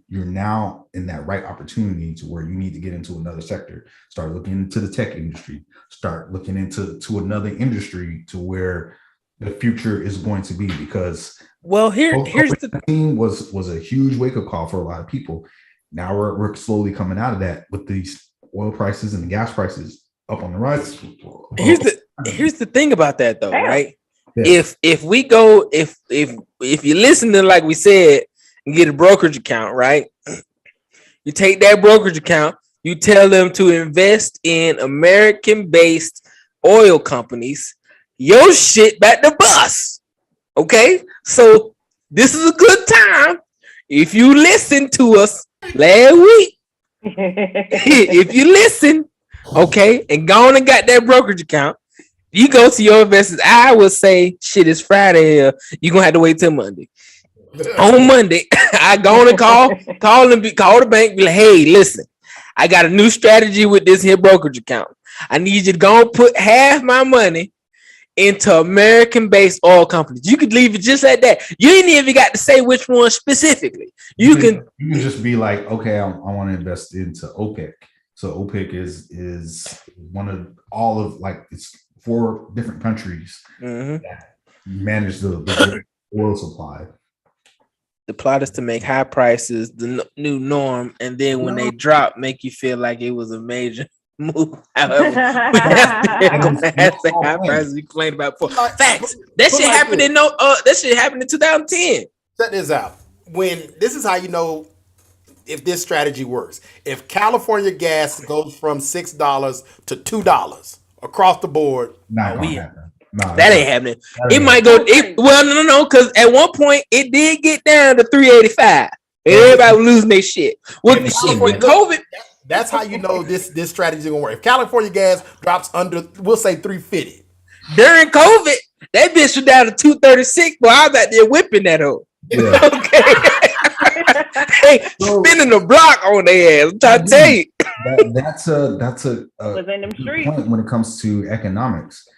S4: you're now in that right opportunity to where you need to get into another sector, start looking into the tech industry, start looking into another industry to where the future is going to be." Because
S1: here's the
S4: thing was a huge wake-up call for a lot of people. Now we're slowly coming out of that with these oil prices and the gas prices up on the rise.
S1: Here's the thing about that though,
S3: Damn.
S1: right?
S4: Yeah.
S1: If you listen to, like we said, and get a brokerage account, right? You take that brokerage account, you tell them to invest in American-based oil companies, your shit back to bust. Okay, so this is a good time if you listen to us last week. If you listen, okay, and go on and got that brokerage account, you go to your investors. I would say, shit, it's Friday here. You're gonna have to wait till Monday. On Monday, I go on and call the bank, be like, "Hey, listen, I got a new strategy with this here brokerage account. I need you to go and put half my money into American-based oil companies." You could leave it just like that. You ain't even got to say which one specifically. You can
S4: just be like, "Okay, I want to invest into OPEC." So OPEC is one of all of, like, it's 4 different countries that manage the oil supply.
S1: The plot is to make high prices the new norm, and then when they drop, make you feel like it was a major move. However, we have to say high prices we complained about before. Facts. That shit happened in that shit happened in 2010.
S2: Check this out. This is how you know if this strategy works. If California gas goes from $6 to $2 across the board,
S4: Not gonna happen. No,
S1: that ain't happening. It might go. No, because at one point it did get down to 385. Everybody was losing their shit. With COVID,
S2: that's how you know this strategy is gonna work. If California gas drops under, we'll say 350
S1: during COVID, that bitch was down to 236. Boy, I was out there whipping that hoe.
S4: Yeah.
S1: Okay, spinning the block on their ass. I'm trying to tell you.
S4: That's a
S3: was in them streets.
S4: point when it comes to economics.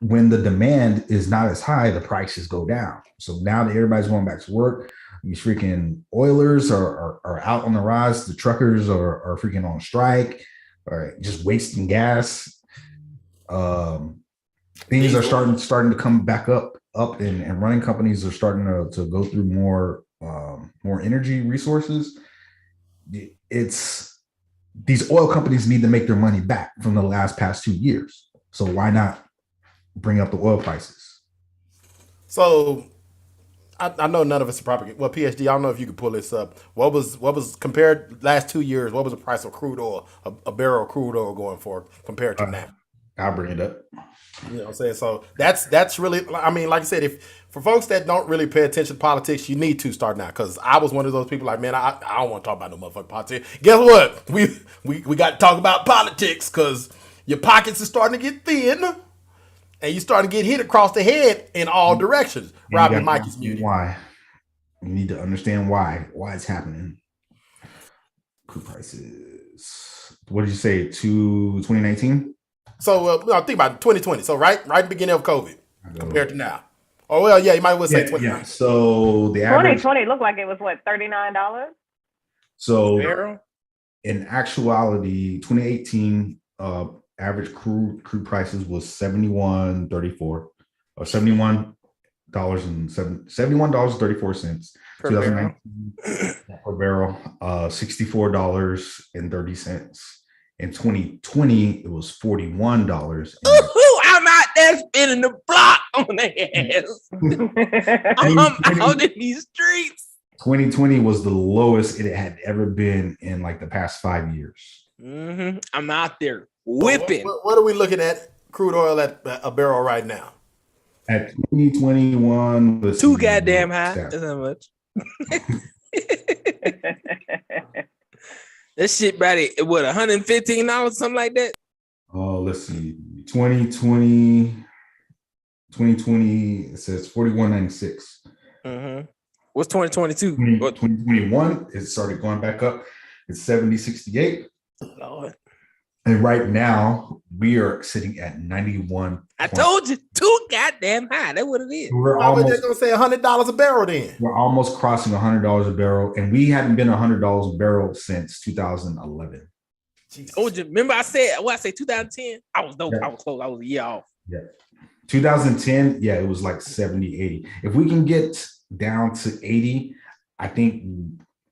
S4: When the demand is not as high, the prices go down. So now that everybody's going back to work, these freaking oilers are out on the rise. The truckers are freaking on strike, or just wasting gas. Things are starting to come back up, and running companies are starting to go through more energy resources. It's these oil companies need to make their money back from the past 2 years. So why not bring up the oil prices?
S2: So I know none of us are probably, well, PhD, I don't know if you could pull this up. What was compared last 2 years? What was the price of crude oil, a barrel of crude oil going for compared to now?
S4: I'll bring it up.
S2: You know what I'm saying? So that's really, I mean, like I said, if for folks that don't really pay attention to politics, you need to start now. Because I was one of those people like, man, I don't want to talk about no motherfucking politics. Guess what? We got to talk about politics because your pockets are starting to get thin, and you starting to get hit across the head in all directions. Robbie Mike is muted.
S4: Why? You need to understand why it's happening. Crude prices. What did you say? 2019?
S2: So think about 2020. So right in the beginning of COVID compared to now. Oh well, yeah, you might well say 2020.
S4: Yeah. So the average
S3: 2020 looked like it was what, $39?
S4: So in actuality, 2018 average crude prices was $71.34 or $71.34 per barrel, $64.30. In 2020, it was $41.
S1: I'm out there spinning the block on their ass. I'm out in these streets.
S4: 2020 was the lowest it had ever been in like the past 5 years.
S1: I'm out there whipping.
S2: What are we looking at crude oil at a barrel right now?
S4: At 2021, was
S1: too goddamn high. That's how much. That shit, buddy, what, $115, something like that?
S4: Oh, let's see. 2020 2020, it says 41.96.
S1: Mm-hmm. What's 2022?
S4: 2021, it started going back up. It's 70.68.
S1: Lord.
S4: And right now, we are sitting at 91.
S1: I told you, too goddamn high. That's what it is.
S4: We're
S2: I was
S4: almost
S2: just gonna say $100 a barrel then.
S4: we're almost crossing $100 a barrel, and we hadn't been $100 a barrel since 2011.
S1: Told you. Remember I said 2010? I was dope.
S4: Yeah.
S1: I was close. I was a year off.
S4: Yeah. 2010, yeah, it was like 70, 80. If we can get down to 80, I think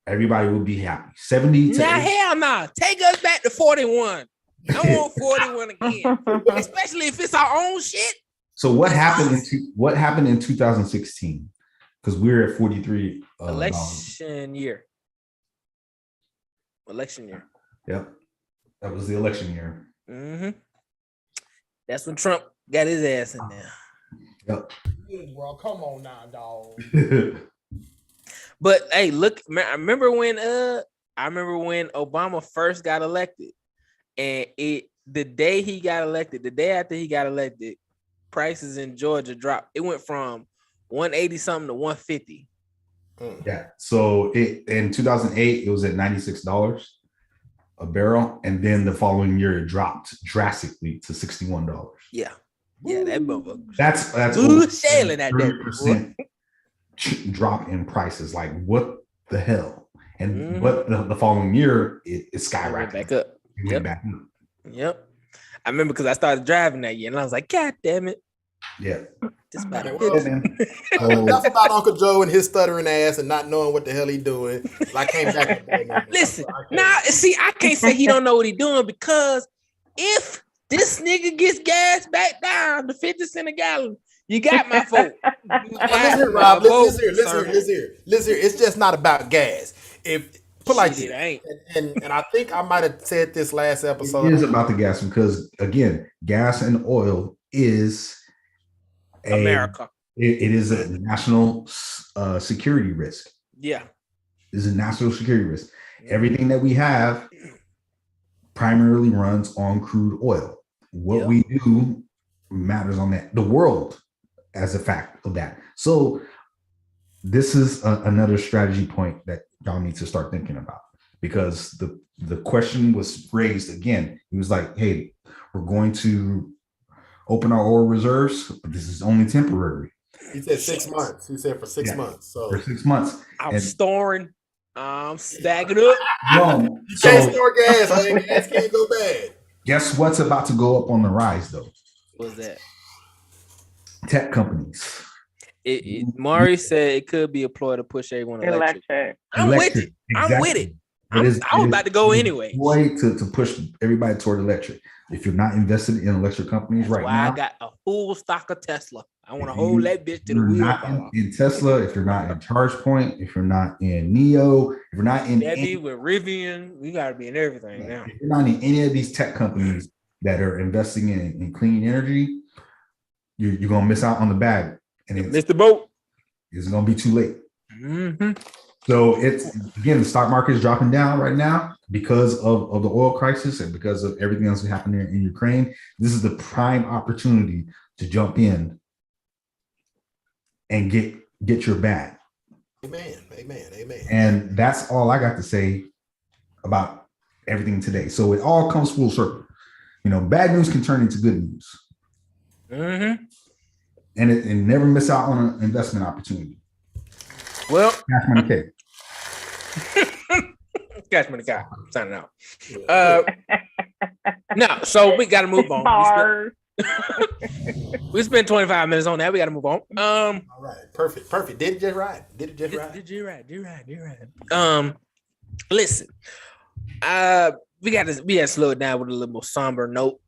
S4: everybody would be happy. 70 to
S1: Nah,
S4: 80.
S1: hell nah. Take us back to 41. I want 41 again. Especially if it's our own shit.
S4: So what happened in 2016? Because we're at 43.
S1: Election year. Election year.
S4: Yep. That was the election year.
S1: Mm-hmm. That's when Trump got his ass in there.
S4: Yep.
S2: Well, come on now, dog.
S1: But hey, look, I remember when Obama first got elected, and the day after he got elected, prices in Georgia dropped. It went from 180 something to 150.
S4: Yeah. So in 2008, it was at $96 a barrel, and then the following year it dropped drastically to $61.
S1: Yeah. Yeah, that motherfucker.
S4: That's
S1: Ooh, sailing at that
S4: 30% drop in prices. Like what the hell? And but the following year it skyrocketed
S1: back up.
S4: It went back up.
S1: Yep. I remember because I started driving that year, and I was like, God damn it.
S4: Yeah.
S1: Just about
S2: Yeah,
S4: So,
S2: That's about Uncle Joe and his stuttering ass and not knowing what the hell he doing. Like came back.
S1: Listen, now see, I can't say he don't know what he doing, because if this nigga gets gas back down to 50 cents a gallon, you got my vote.
S2: Listen here, Rob. Listen here. It's just not about gas. If put like
S1: Shit,
S2: this,
S1: it ain't.
S2: and I think I might have said this last episode.
S4: it is about the gas, because again, gas and oil is
S1: America.
S4: It is a national security risk.
S1: Yeah.
S4: It's a national security risk. Everything that we have primarily runs on crude oil. What we do matters on that. The world as a fact of that. So this is another strategy point that y'all need to start thinking about, because the question was raised again. He was like, hey, we're going to open our oil reserves, but this is only temporary.
S2: He said 6 months. He said for 6 months. So
S4: for 6 months.
S1: I'm storing. I'm stacking up.
S4: No,
S2: you can't store gas, man. Gas can't go bad.
S4: Guess what's about to go up on the rise, though?
S1: What's that?
S4: Tech companies.
S1: Maury said it could be a ploy to push everyone electric. I'm with it.
S4: Exactly.
S1: I'm with it. I was about to go anyway.
S4: Way to push everybody toward electric. If you're not invested in electric companies
S1: That's
S4: right
S1: why
S4: now,
S1: I got a full stock of Tesla. I want to hold that bitch to the
S4: you're
S1: wheel.
S4: not in Tesla, if you're not in ChargePoint, if you're not in Neo, if you're not in
S1: with Rivian, we got to be in everything now.
S4: If you're not in any of these tech companies that are investing in clean energy, you're gonna miss out on the bag, and
S1: Missed the boat.
S4: It's gonna be too late.
S1: Mm-hmm.
S4: So it's again, the stock market is dropping down right now because of the oil crisis and because of everything else that's happening in Ukraine. This is the prime opportunity to jump in and get your bag.
S2: Amen.
S4: And that's all I got to say about everything today. So it all comes full circle. You know, bad news can turn into good news.
S1: Mm-hmm.
S4: And never miss out on an investment opportunity.
S1: Well,
S4: Cash Money K.
S1: Cash Money K. Signing out. No, so we got to move on. We spent 25 minutes on that. We got to move on.
S2: All right, perfect. Did it just right. Did right.
S1: Listen, we had to slow it down with a little more somber note.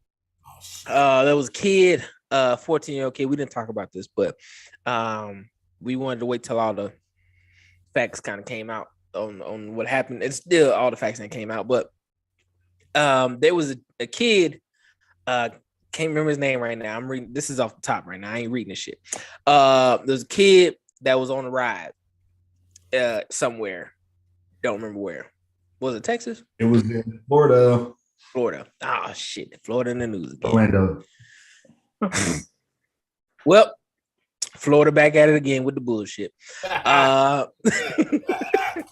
S1: There was a kid, 14-year-old kid. We didn't talk about this, but we wanted to wait till all the facts kind of came out on what happened. It's still all the facts that came out, but there was a kid. Can't remember his name right now. I'm reading. This is off the top right now. I ain't reading this shit. There's a kid that was on a ride somewhere. Don't remember where. Was it Texas?
S4: It was in Florida.
S1: Oh shit! Florida in the news again.
S4: Orlando.
S1: Well, Florida back at it again with the bullshit.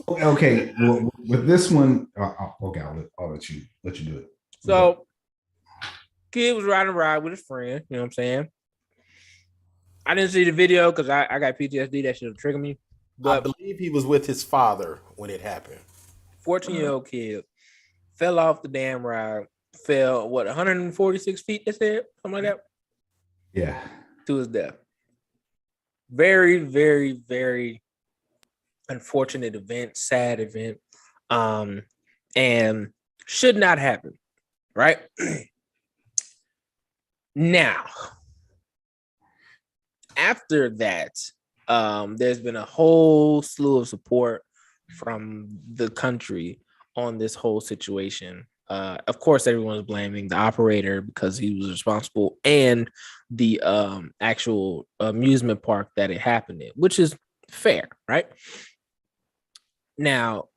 S4: Okay, well, with this one, okay, I'll let you do it.
S1: So, kid was riding a ride with his friend. You know what I'm saying? I didn't see the video because I got PTSD. That should have triggered me. But
S2: I believe he was with his father when it happened.
S1: 14-year-old kid fell off the damn ride. Fell 146 feet? They said something like that.
S4: Yeah,
S1: to his death. Very, very, very unfortunate event, sad event, and should not happen, right? Now, after that, there's been a whole slew of support from the country on this whole situation. Of course, everyone's blaming the operator because he was responsible and the actual amusement park that it happened in, which is fair, right? Now,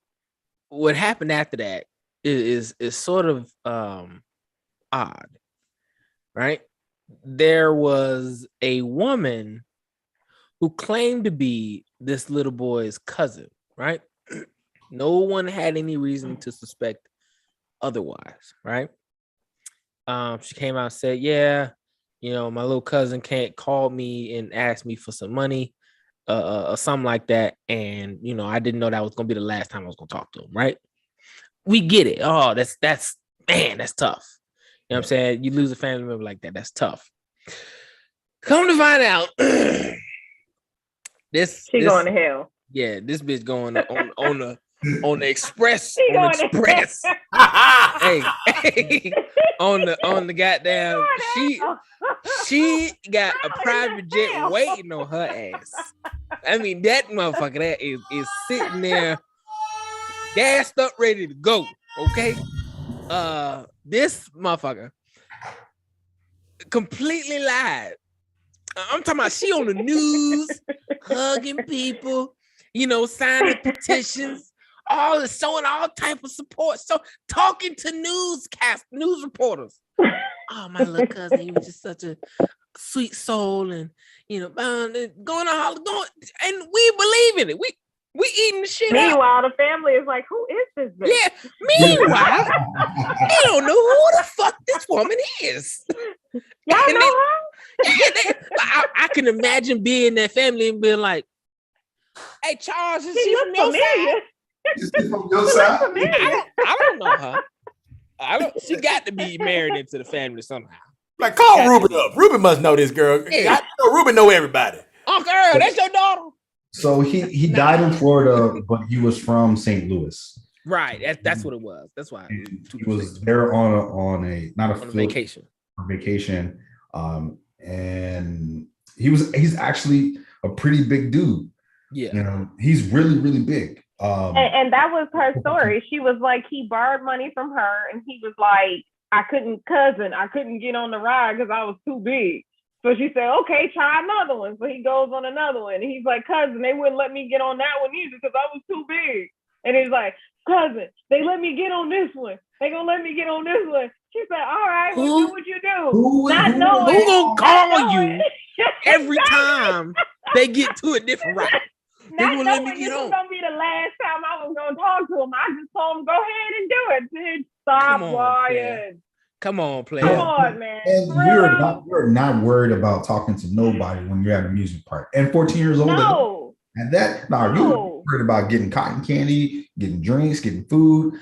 S1: what happened after that is sort of odd, right? There was a woman who claimed to be this little boy's cousin, right? No one had any reason to suspect otherwise, right? She came out and said, yeah, you know, my little cousin called me and asked me for some money, or something like that. And, you know, I didn't know that was going to be the last time I was going to talk to him, right? We get it. Oh, that's tough. You know what I'm saying? You lose a family member like that. That's tough. Come to find out,
S3: She going to hell.
S1: Yeah, this bitch going on the express.
S3: She
S1: On
S3: going to
S1: express. hey, on the goddamn she got a private jet waiting on her ass. I mean, that motherfucker that is sitting there gassed up, ready to go. Okay. This motherfucker completely lied. I'm talking about she on the news, hugging people, you know, signing petitions, showing all type of support. So talking to news reporters. Oh, my little cousin, he was just such a sweet soul, and you know, going and we believe in it. We eating the shit.
S3: Meanwhile, the family is like, "Who is this bitch?"
S1: Yeah. Meanwhile, they don't know who the fuck this woman is.
S3: Y'all know her?
S1: Yeah, I can imagine being that family and being like, "Hey, Charles, is she from your side?"
S4: From your side?
S1: I don't know her. She got to be married into the family somehow.
S2: Like, call Ruben up. Ruben must know this girl.
S1: Yeah.
S2: I know Ruben know everybody.
S1: Uncle Earl, that's your daughter.
S4: So he died in Florida, but he was from St. Louis.
S1: Right. That's what it was. That's why
S4: he was there on a
S1: vacation.
S4: Vacation. And he's actually a pretty big dude.
S1: Yeah.
S4: You know, he's really, really big.
S3: And that was her story. She was like, he borrowed money from her, and he was like, I couldn't get on the ride because I was too big. So she said, okay, try another one. So he goes on another one. And he's like, cousin, they wouldn't let me get on that one either because I was too big. And he's like, cousin, they let me get on this one. They gonna let me get on this one. She said, all right, well, do what you do.
S1: Who gonna call you every time they get to a different route? They
S3: Not
S1: gonna let me
S3: knowing
S1: get
S3: this
S1: on.
S3: was gonna be the last time I was gonna talk to him. I just told him, go ahead and do it. Dude, stop lying.
S1: Come on, player.
S3: Come on, man.
S4: And you're not worried about talking to nobody when you're at a music park. And 14 years old.
S3: No.
S4: And you're worried about getting cotton candy, getting drinks, getting food,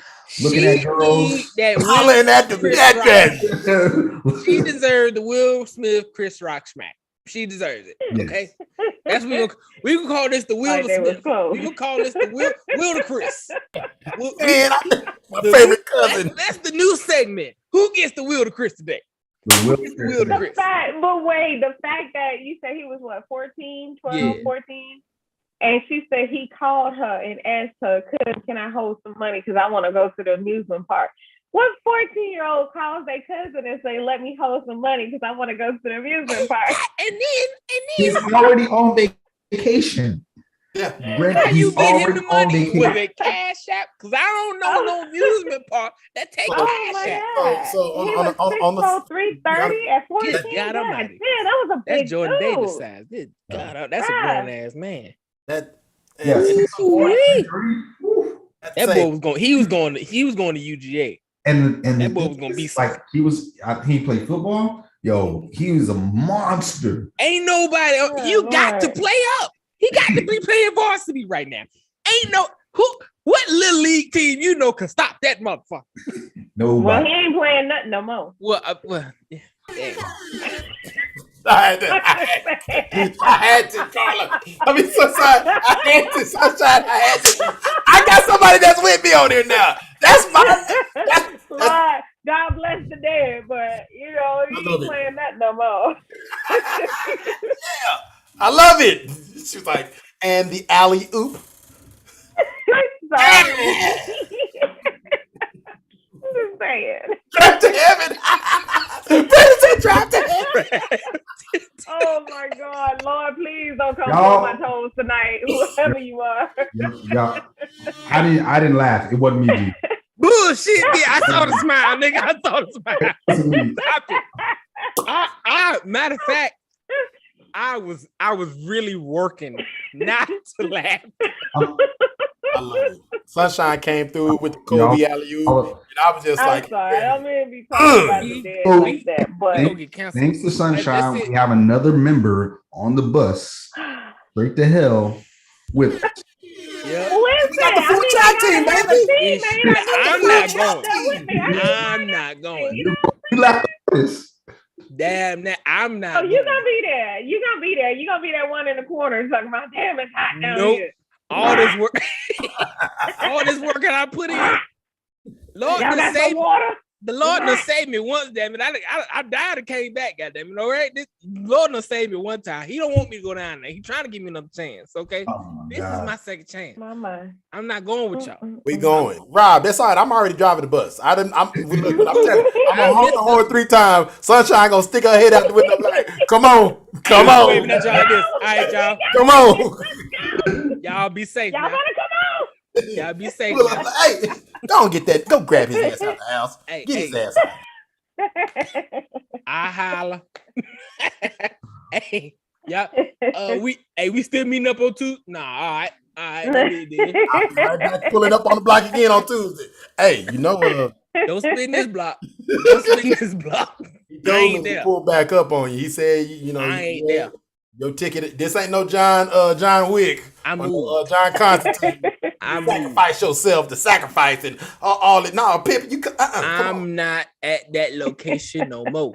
S4: looking at girls.
S2: Hollering at the
S1: She deserved the Will Smith Chris Rock smack. She deserves it. Okay. That's what we can call this the Will Smith. We can call this the Will to Chris.
S2: Man, my favorite cousin.
S1: That's the new segment. Who gets the Will to Chris today?
S4: The Will to Chris.
S3: But wait, the fact that you said he was 14, 14, and she said he called her and asked her, can I hold some money because I want to go to the amusement park. What 14-year-old calls their cousin and say, let me hold some money because I want to go to the amusement park?
S1: And then
S4: he's already on vacation.
S2: Yeah.
S4: Brent,
S1: How you
S4: he's
S1: get him
S4: already
S1: the
S4: on
S1: money?
S4: vacation.
S1: Was it Cash App? Because I don't know no amusement park that take
S3: Oh
S1: Cash
S3: my
S1: App.
S3: God.
S2: So
S3: He
S2: on
S3: was
S2: the
S3: 6'4", 330 at 14.
S1: Good God
S3: God
S1: Almighty.
S3: damn, that was a
S1: That's
S3: big
S1: Jordan
S3: dude.
S1: Davis size. Good God, that's a grown ass man.
S2: that
S4: Yeah,
S2: and,
S4: 6'4",
S1: Ooh-wee.
S4: 330. Woo.
S1: That boy was going. He was going to UGA.
S4: And
S1: That
S4: the
S1: boy
S4: thing
S1: was gonna be
S4: is, like he played football. Yo, he was a monster.
S1: Ain't nobody.
S3: Yeah,
S1: You got to
S3: Lord.
S1: play up. He got to be playing varsity right now. Ain't no what little league team you know can stop that motherfucker.
S3: Well,
S4: Nobody.
S3: he ain't playing nothing no more.
S1: Well, yeah. Damn.
S2: I had to, Carla. I mean, Sunshine. I had to, Sunshine. I got somebody that's with me on here now. That's my.
S3: Lord, God bless the dead, but you know, he
S2: I love
S3: ain't
S2: it.
S3: playing that no more.
S2: Yeah, I love it. She was like, and the alley oop.
S3: Sorry. I'm just saying.
S2: Drive to heaven. Predator drive to heaven.
S3: Oh my God, Lord, please don't come
S4: Y'all-
S3: on my toes tonight, whoever you are.
S4: Yeah. I didn't laugh. It wasn't me, G.
S1: Bullshit, yeah. I saw the smile, nigga. I saw the smile.
S4: It wasn't me.
S1: Stop it. I matter of fact, I was really working not to laugh.
S2: I love it. Sunshine came through with the Kobe alley oop, and I was just
S3: I'm
S2: like,
S3: sorry, I don't mean to be talking about the dead like that,
S1: We
S3: but
S1: gonna get canceled.
S4: Thanks to Sunshine,
S1: That's it.
S4: we have another member on the bus straight to hell with us.
S1: Yeah.
S3: who is
S2: We got the
S3: that?
S2: full tag team,
S3: I
S2: baby.
S3: have a teammate. I
S1: I'm
S3: need
S1: not
S3: to
S1: going.
S3: have that with me. I need to
S1: I'm not going.
S4: You laughed at this.
S1: Damn that. I'm not.
S3: Oh, you
S1: going.
S3: gonna be there. You gonna be there. You gonna be that one in the corner talking about, damn, it's hot down
S1: Nope.
S3: here.
S1: All this work, all this work that I put in. Lord,
S3: Y'all
S1: done
S3: got
S1: saved
S3: some water?
S1: the Lord done saved me once. Damn it, I died and came back. Goddamn it, all right. This Lord done saved me one time. He don't want me to go down there. He trying to give me another chance. Okay,
S4: Oh my
S1: this is
S4: God.
S1: my second chance.
S3: Mama.
S1: I'm not going with y'all.
S2: we going. Rob, that's all right. I'm already driving the bus. I'm telling you, I'm gonna honk the horn 3 times. Sunshine gonna stick her head out the window like, come on, come
S1: Waving
S2: on,
S1: at y'all like this. All right, y'all.
S2: come on.
S1: Y'all be safe
S3: Y'all
S1: now.
S3: better come on.
S1: Y'all be safe
S2: Look,
S1: now.
S2: hey, go and get that. Go grab his ass out the house.
S1: Hey,
S2: Get his
S1: hey.
S2: ass out.
S1: I holla. Hey, yeah. We still meeting up on Tuesday? Nah, all right. No big deal.
S2: I'll be right back pulling up on the block again on Tuesday. Hey, you know
S1: Don't split in this block. Don't split in this block.
S2: he
S1: I
S2: told
S1: ain't
S2: us to
S1: there.
S2: pull back up on you. He said, you know,
S1: I ain't there.
S2: Your ticket. This ain't no John Wick.
S1: I'm
S2: or
S1: moving.
S2: no, John Constantine.
S1: I'm moving.
S2: Sacrifice yourself, the sacrifice and all it. No, Pip, you come on.
S1: I'm not at that location no more.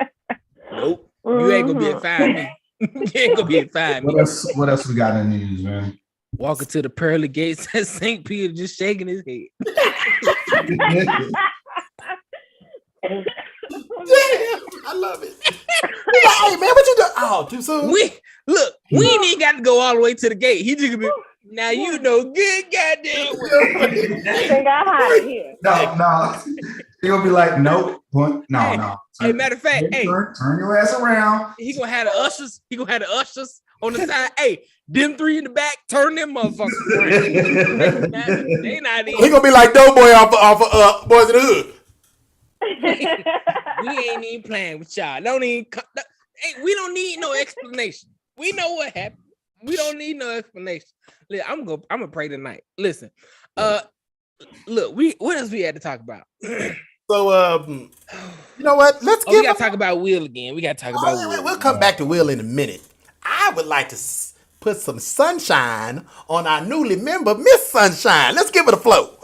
S1: Nope. You ain't gonna be able to find me. You ain't gonna be able to find me.
S4: What else we got in the news, man?
S1: Walking to the pearly gates at St. Peter, just shaking his head.
S2: I love it. He's like, hey man, what you doing? Oh, too soon.
S1: We ain't even got to go all the way to the gate. He just gonna be now you know good goddamn well.
S3: I think I hide here.
S4: No. You're gonna be like, nope. No.
S1: Hey, matter of fact, hey,
S4: turn your ass around.
S1: he gonna have the ushers. He gonna have the ushers on the side. Hey, them 3 in the back, turn them motherfuckers around. They not
S2: He
S1: even.
S2: gonna be like Doughboy off of Boys in the Hood.
S1: We ain't even playing with y'all. Don't even. Hey, we don't need no explanation. We know what happened. We don't need no explanation. Look, I'm gonna pray tonight. Listen, look, what else we had to talk about?
S2: So, you know what? Let's
S1: We
S2: give
S1: gotta talk about Will again. We gotta talk about Will.
S2: We'll come back to Will in a minute. I would like to put some sunshine on our newly member, Miss Sunshine. Let's give it a flow.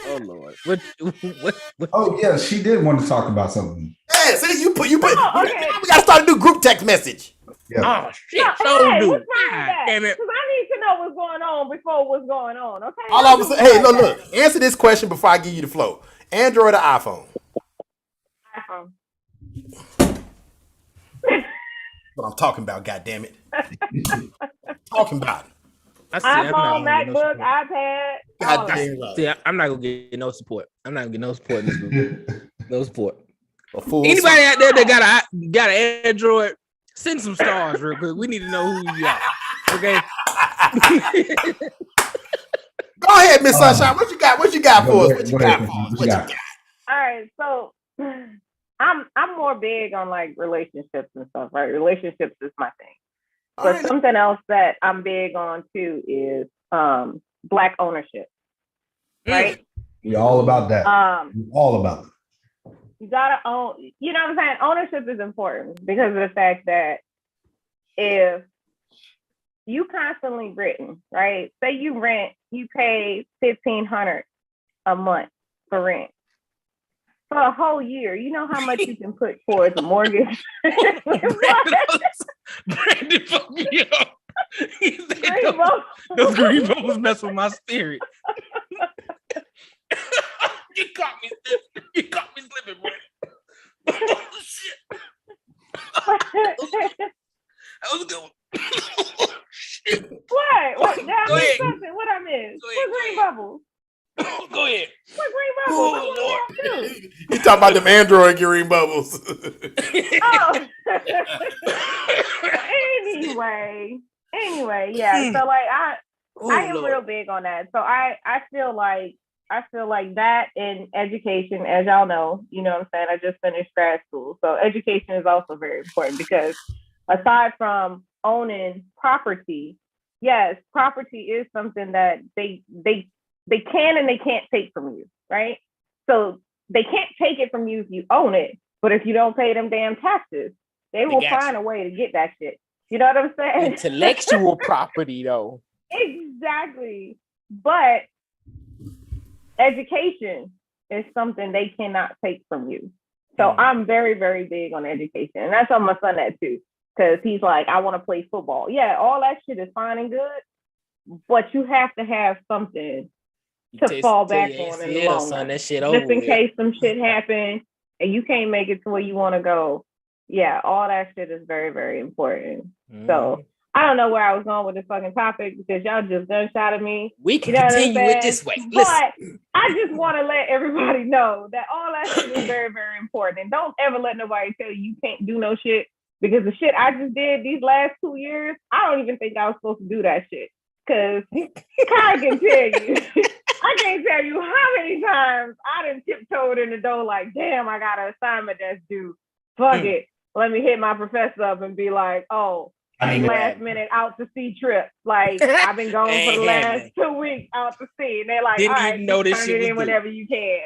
S1: Oh Lord, what?
S4: Oh yeah, she did want to talk about something.
S2: Yeah, see, you put.
S3: Oh, okay.
S2: We gotta start a new group text message.
S4: Yeah.
S1: Oh shit,
S3: No,
S1: so
S3: hey,
S1: do.
S3: what's wrong with
S1: God
S3: that?
S1: damn it.
S3: Because I need to know what's going on before what's going on, okay?
S2: All I'm saying, hey, look, answer this question before I give you the flow. Android or iPhone?
S3: iPhone.
S2: What I'm talking about, goddammit. Talking about it.
S1: I see, I'm
S3: iPhone,
S1: not gonna get no
S3: MacBook,
S1: support.
S3: iPad.
S2: God
S3: all that.
S2: damn right.
S1: See, I'm not gonna get no support. I'm not gonna get no support in this group. No support.
S2: A full
S1: Anybody out there that got an Android, send some stars real quick. We need to know who you are. Okay.
S2: Go ahead, Miss Sunshine. What you got? What you got for us? What you got for us?
S4: What you got?
S3: All right, so I'm more big on like relationships and stuff, right? Relationships is my thing.
S2: All
S3: But
S2: right.
S3: something else that I'm big on too is Black ownership, right?
S4: We all about that. We all about it.
S3: You gotta own, you know what I'm saying? Ownership is important because of the fact that if you constantly renting, right? Say you rent, you pay $1,500 a month for rent. For a whole year, you know how much you can put towards a mortgage?
S1: Brandon fucked me up. He said,
S3: Green bubbles.
S1: those green bubbles mess with my spirit. You caught me slipping. You caught me slipping, Brandon. Oh, shit. That was a good one. Shit.
S3: What? Did I
S1: Go
S3: miss
S1: ahead.
S3: something? What I missed?
S1: Go
S3: What
S1: ahead,
S3: green
S1: go ahead.
S3: bubbles?
S1: Go ahead.
S3: What green
S1: Oh,
S3: bubbles? What
S1: Lord.
S3: did I do?
S2: He talking about them Android green bubbles.
S3: Oh. anyway, yeah. So like I am
S1: Lord.
S3: real big on that. So I feel like that in education, as y'all know, you know what I'm saying? I just finished grad school. So education is also very important because aside from owning property, yes, property is something that they can and they can't take from you, right? So they can't take it from you if you own it, but if you don't pay them damn taxes, they will
S1: got
S3: find
S1: you.
S3: a way to get that shit. You know what I'm saying?
S1: Intellectual property, though.
S3: Exactly. But education is something they cannot take from you. So I'm very, very big on education. And that's on my son at too. Because he's like, I want to play football. Yeah, all that shit is fine and good. But you have to have something to fall back on in the long run.
S1: That shit
S3: Just in case some shit happens and you can't make it to where you want to go. Yeah, all that shit is very, very important. So I don't know where I was going with this fucking topic because y'all just gunshot at me.
S1: We can
S3: You know what I'm
S1: continue it
S3: saying?
S1: this way.
S3: But I just want to let everybody know that all that shit is very, very important. And don't ever let nobody tell you can't do no shit because the shit I just did these last 2 years, I don't even think I was supposed to do that shit. Because I can tell you, I can't tell you how many times I done tiptoed in the door like, damn, I got an assignment that's due. Fuck it. Let me hit my professor up and be like, oh, last minute out to sea trip. Like I've been gone for the last 2 weeks out to sea. And they're like,
S1: Didn't
S3: all
S1: even
S3: right,
S1: know this
S3: turn
S1: shit
S3: it
S1: was
S3: in
S1: due.
S3: whenever you can.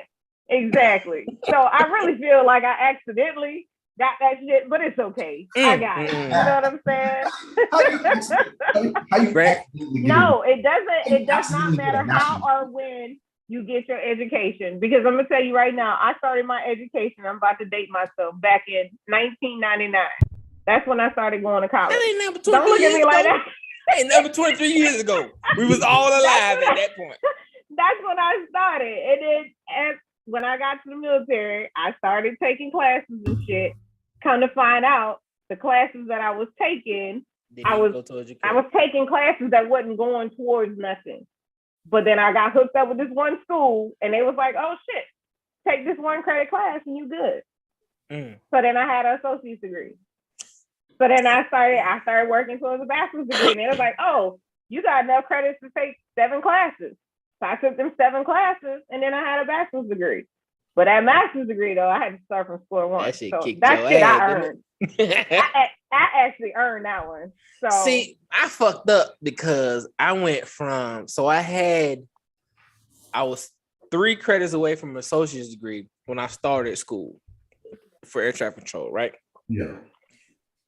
S3: Exactly. So I really feel like I accidentally got that shit, but it's okay. I got it. You know what I'm saying?
S4: How you accidentally get
S3: No, it doesn't. It does not
S4: Accidentally get a
S3: matter how
S4: master's.
S3: or when you get your education. Because I'm gonna tell you right now, I started my education. I'm about to date myself back in 1999. That's when I started going to college.
S1: That ain't number 23
S3: Don't look at
S1: years
S3: me like
S1: ago.
S3: that.
S1: That ain't number 23 years ago. We was all alive at that point.
S3: That's when I started. And then when I got to the military, I started taking classes and shit. Come to find out, the classes that I was taking, I was taking classes that wasn't going towards nothing. But then I got hooked up with this one school, and they was like, "Oh shit, take this one credit class and you good." So then I had an associate's degree. So then I started working towards a bachelor's degree, and it was like, "Oh, you got enough credits to take 7 classes." So I took them 7 classes, and then I had a bachelor's degree. But that master's degree, though, I had to start from square one.
S1: That shit
S3: so
S1: kicked
S3: that
S1: your
S3: shit
S1: ass,
S3: I
S1: didn't
S3: earned. I actually earned that one. So
S1: See, I fucked up because I went from I was 3 credits away from an associate's degree when I started school for air traffic control, right?
S4: Yeah.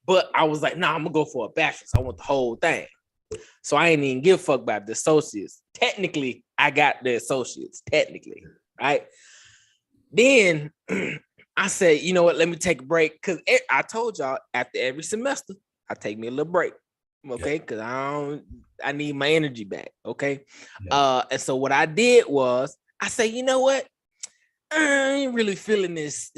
S1: But I was like, nah, I'm gonna go for a bachelor's. I want the whole thing. So I ain't even give a fuck about the associates. Technically, I got the associates, technically, right? Then I said, you know what, let me take a break. Cause I told y'all after every semester, I take me a little break. Okay, because I need my energy back. Okay.
S4: Yeah.
S1: And so what I did was I said, you know what? I ain't really feeling this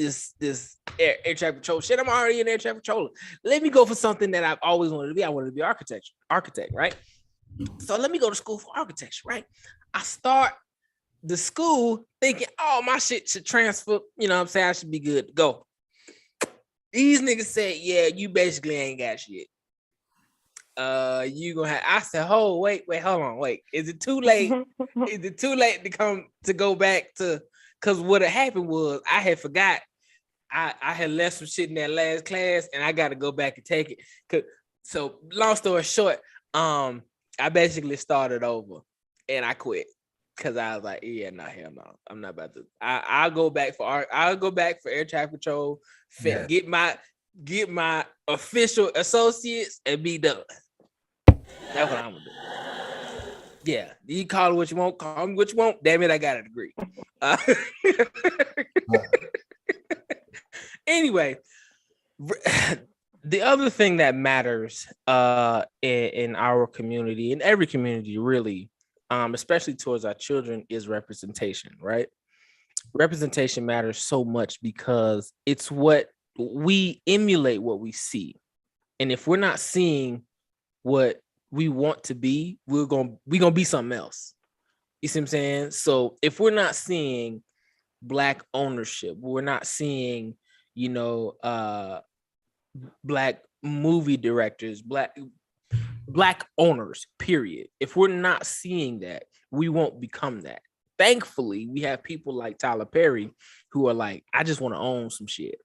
S1: air traffic control shit. I'm already an air traffic controller. Let me go for something that I've always wanted to be. I wanted to be architect, right? So let me go to school for architecture, right? I start the school thinking, oh, my shit should transfer. You know what I'm saying? I should be good to go. These niggas said, yeah, you basically ain't got shit. you gonna have. I said, oh, wait, hold on, wait. Is it too late? Is it too late to go back to? Because what had happened was I had forgot. I had left some shit in that last class, and I got to go back and take it. So long story short, I basically started over, and I quit because I was like, yeah, no, hell no, I'm not about to. I'll go back for air traffic control, get my official associates, and be done. That's what I'm gonna do. Yeah, you call it what you want, call me what you want. Damn it, I got a degree. Anyway, the other thing that matters in our community, in every community really, especially towards our children, is representation, right? Representation matters so much because it's what we emulate what we see. And if we're not seeing what we want to be, we're gonna be something else. You see what I'm saying? So if we're not seeing Black ownership, we're not seeing, Black movie directors, Black owners, period. If we're not seeing that, we won't become that. Thankfully, we have people like Tyler Perry who are like, I just want to own some shit.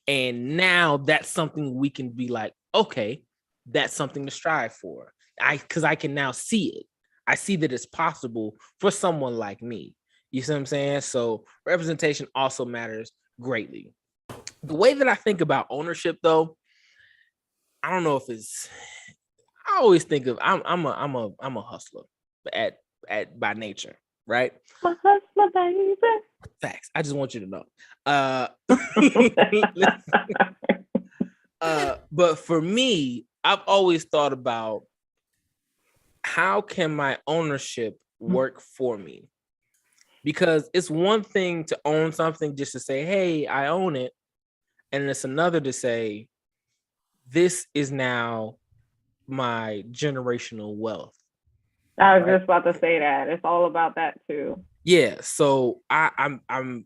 S1: And now that's something we can be like, okay, that's something to strive for. Because I can now see it. I see that it's possible for someone like me. You see what I'm saying? So representation also matters greatly. The way that I think about ownership, though, I don't know if it's. I always think of I'm a hustler by nature, right?
S3: My hustler, baby.
S1: Facts. I just want you to know. But for me, I've always thought about how can my ownership work for me? Because it's one thing to own something just to say, hey, I own it. And it's another to say, this is now my generational wealth.
S3: I was just about to say that. It's all about that too.
S1: Yeah. So I'm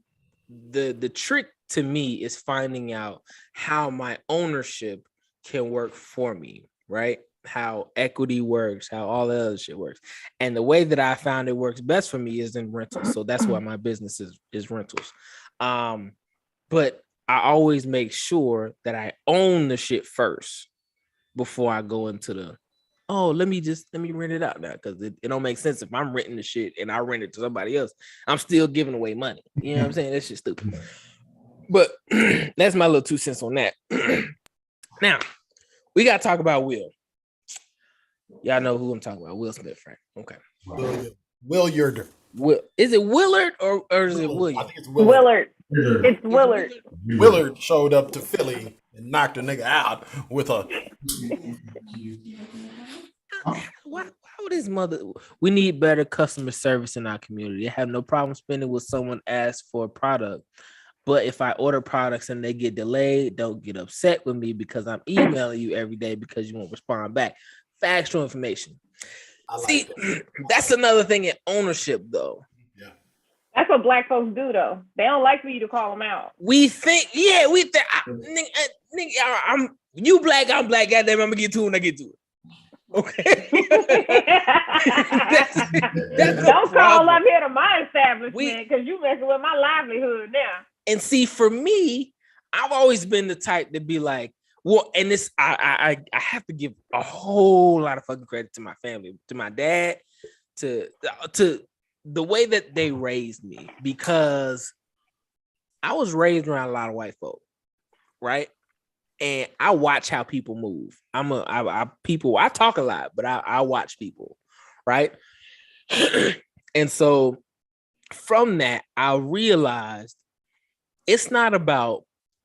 S1: the trick to me is finding out how my ownership can work for me, right? How equity works, how all the other shit works. And the way that I found it works best for me is in rentals. So that's why my business is rentals. But I always make sure that I own the shit first before I go into let me rent it out now, because it don't make sense if I'm renting the shit and I rent it to somebody else. I'm still giving away money. You know what I'm saying? That's just stupid. But that's my little 2 cents on that. Now, we got to talk about Will. Y'all know who I'm talking about. Will Smith, right? Okay.
S2: Williard.
S1: Is it Willard or is it William?
S2: I think it's Willard.
S3: It's Willard.
S2: Willard showed up to Philly and knocked a nigga out with a.
S1: Why would his mother? We need better customer service in our community. I have no problem spending when someone asks for a product. But if I order products and they get delayed, don't get upset with me because I'm emailing you every day because you won't respond back. Factual information. See, that's another thing in ownership, though.
S2: Yeah.
S3: That's what Black folks do, though. They don't like for you to call them out.
S1: We think, I'm you Black, I'm Black. Goddamn, I'm gonna get to it when I get to it. Okay. that's
S3: don't call up here to my establishment because you messing with my livelihood now.
S1: And see, for me, I've always been the type to be like, well, and this, I have to give a whole lot of fucking credit to my family, to my dad, to the way that they raised me, because I was raised around a lot of white folk, right? And I watch how people move. I talk a lot, but I watch people, right? And so from that, I realized it's not about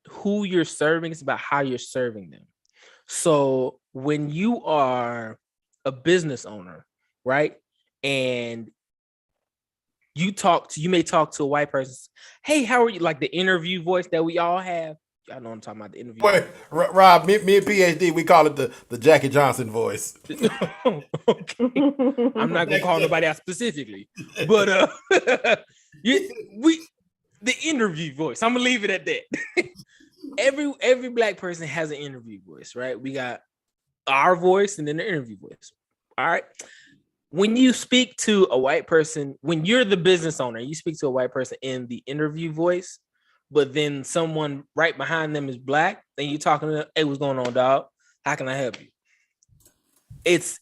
S1: who you're serving, it's about how you're serving them. So when you are a business owner, right? And you may talk to a white person, hey, how are you? Like the interview voice that we all have. I know I'm talking about the interview.
S2: Wait, Rob, me and PhD, we call it the Jackie Johnson voice.
S1: Okay. I'm not gonna call nobody out specifically, but the interview voice. I'm gonna leave it at that. Every Black person has an interview voice, right? We got our voice and then the interview voice. All right. When you speak to a white person, when you're the business owner, you speak to a white person in the interview voice, but then someone right behind them is black, and you talking to them, hey, what's going on, dog? How can I help you? It's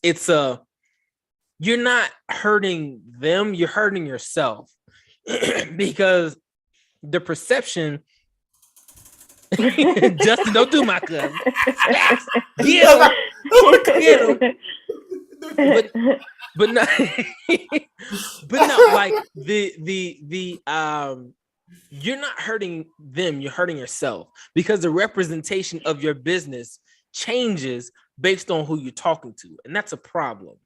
S1: you're not hurting them, you're hurting yourself. Because the perception Justin, don't do my cousin. Get him. But not but no, like the you're not hurting them, you're hurting yourself, because the representation of your business changes based on who you're talking to, and that's a problem.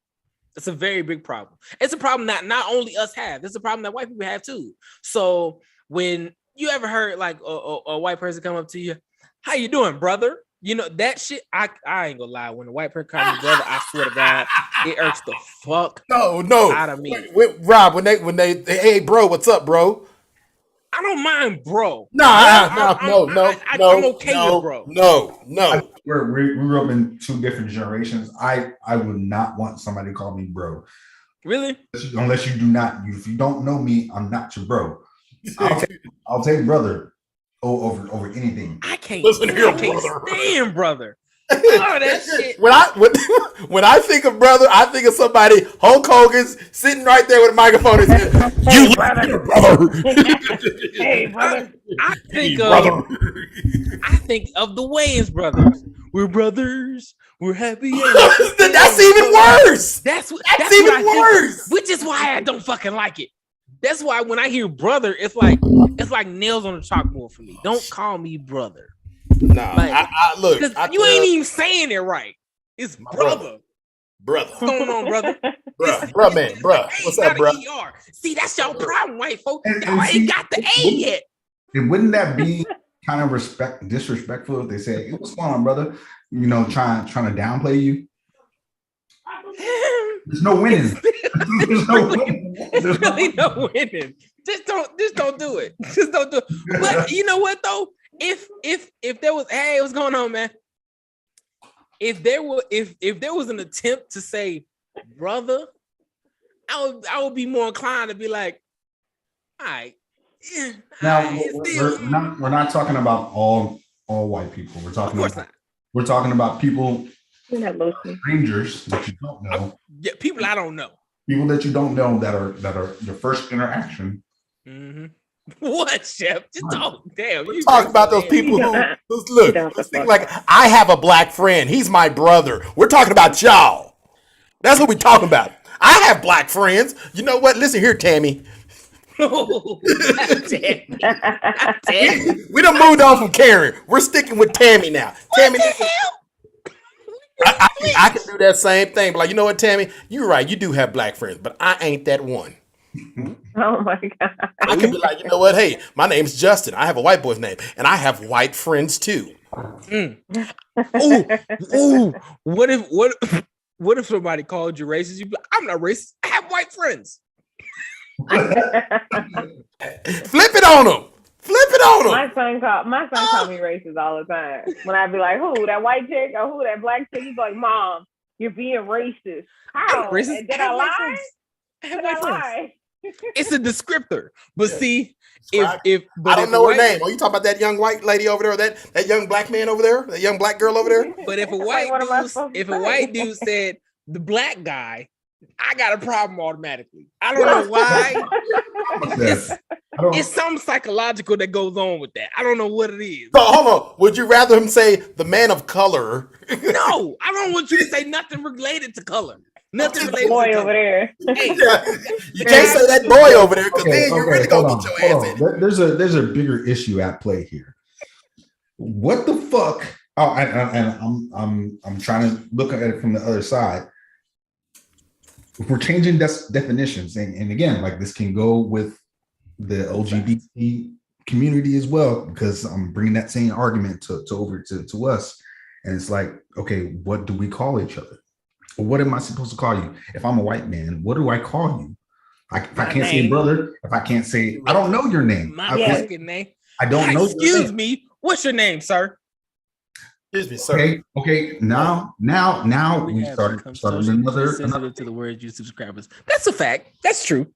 S1: It's a very big problem. It's a problem that not only us have, it's a problem that white people have too. So when you ever heard like a white person come up to you, how you doing, brother? You know, that shit, I ain't gonna lie. When a white person comes to me, brother, I swear to God, it irks the fuck out of me.
S2: Rob, when they hey, bro, what's up, bro?
S1: I don't mind, bro.
S2: No. I'm okay
S1: with bro.
S2: No.
S4: We grew up in two different generations. I would not want somebody to call me bro.
S1: Really?
S4: Unless you do not, if you don't know me, I'm not your bro. I'll take brother over anything.
S1: I can't
S2: brother.
S1: stand brother. Oh, that shit.
S2: When I think of brother, I think of somebody, Hulk Hogan's sitting right there with a microphone and saying, "You brother."
S3: Hey, brother.
S1: I think of the Wayans brothers. We're brothers. We're happy.
S2: That's even worse.
S1: That's
S2: even worse.
S1: Which is why I don't fucking like it. That's why when I hear brother, it's like nails on the chalkboard for me. Don't call me brother.
S2: Nah,
S1: like,
S2: look,
S1: you ain't even saying it right. It's brother.
S2: Brother.
S1: What's going on, brother?
S2: Bruh. What's up, bro?
S1: See, that's your problem, white folks. Y'all ain't got the A yet.
S4: And wouldn't that be kind of disrespectful if they say, hey, what's going on, brother? You know, trying to downplay you? There's no winning.
S1: There's really no winning. Just don't do it. Just don't do it. But you know what though? If there was, hey, what's going on, man? If there was an attempt to say brother, I would be more inclined to be like, all right. Yeah,
S4: now we're not talking about all white people. We're talking about people, strangers that you don't know.
S1: Yeah, people I don't know.
S4: People that you don't know that are your first interaction.
S1: Mm-hmm. What, Chef? Just talk. Damn.
S2: You talk about those people who look. Let's think like I have a black friend. He's my brother. We're talking about y'all. That's what we're talking about. I have black friends. You know what? Listen here, Tammy.
S1: Oh, Tammy.
S2: We done moved on from Karen. We're sticking with Tammy now. Tammy, listen, I can do that same thing. But like, you know what, Tammy? You're right. You do have black friends, but I ain't that one.
S3: Oh my God.
S2: I can be like, you know what? Hey, my name's Justin. I have a white boy's name, and I have white friends too.
S1: Ooh. What if somebody called you racist? You be like, I'm not racist. I have white friends.
S2: Flip it on them.
S3: My son called me racist all the time. When I be like, who, that white chick or who, that black chick? He's like, Mom, you're being racist. How?
S1: Racist.
S3: Did I lie?
S1: It's a descriptor. But see,
S2: I don't know her name. Are you talking about that young white lady over there, or that young black man over there, that young black girl over there?
S1: But if a white dude said the black guy, I got a problem automatically. I don't know why. It's something psychological that goes on with that. I don't know what it is.
S2: So hold on. Would you rather him say the man of color?
S1: No, I don't want you to say nothing related to color. Nothing related
S3: boy
S1: to color.
S3: over there.
S1: Hey.
S2: You can't say that boy over there, because then you're really gonna get your ass in.
S4: There's a bigger issue at play here. What the fuck? Oh, and I'm trying to look at it from the other side. If we're changing definitions, and again, like this can go with the LGBT community as well, because I'm bringing that same argument to over to us, and it's like, okay, what do we call each other? What am I supposed to call you? If I'm a white man, what do I call you? If I can't say brother, if I can't say, I don't know your name.
S1: My fucking name.
S4: I don't know.
S1: Excuse me. What's your name, sir?
S2: Excuse me, sir.
S4: Okay. Now we
S1: have
S4: started
S1: become
S4: started
S1: socially
S4: another.
S1: sensitive to the words used to describe us. That's a fact. That's true.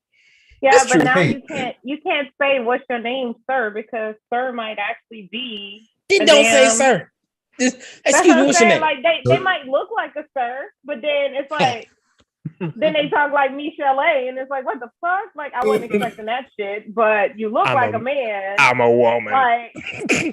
S3: Yeah,
S1: That's
S3: but
S1: true.
S3: now
S4: Hey.
S3: you can't say what's your name, sir, because sir might actually be.
S1: Then
S3: a
S1: don't say
S3: damn-
S1: sir.
S3: That's
S1: Excuse me,
S3: what I'm
S1: what's your
S3: saying.
S1: name?
S3: Like they might look like a sir, but then it's like then they talk like Michelle A, and it's like, what the fuck? Like I wasn't expecting that shit, but you look like a man.
S1: I'm a woman.
S3: Like,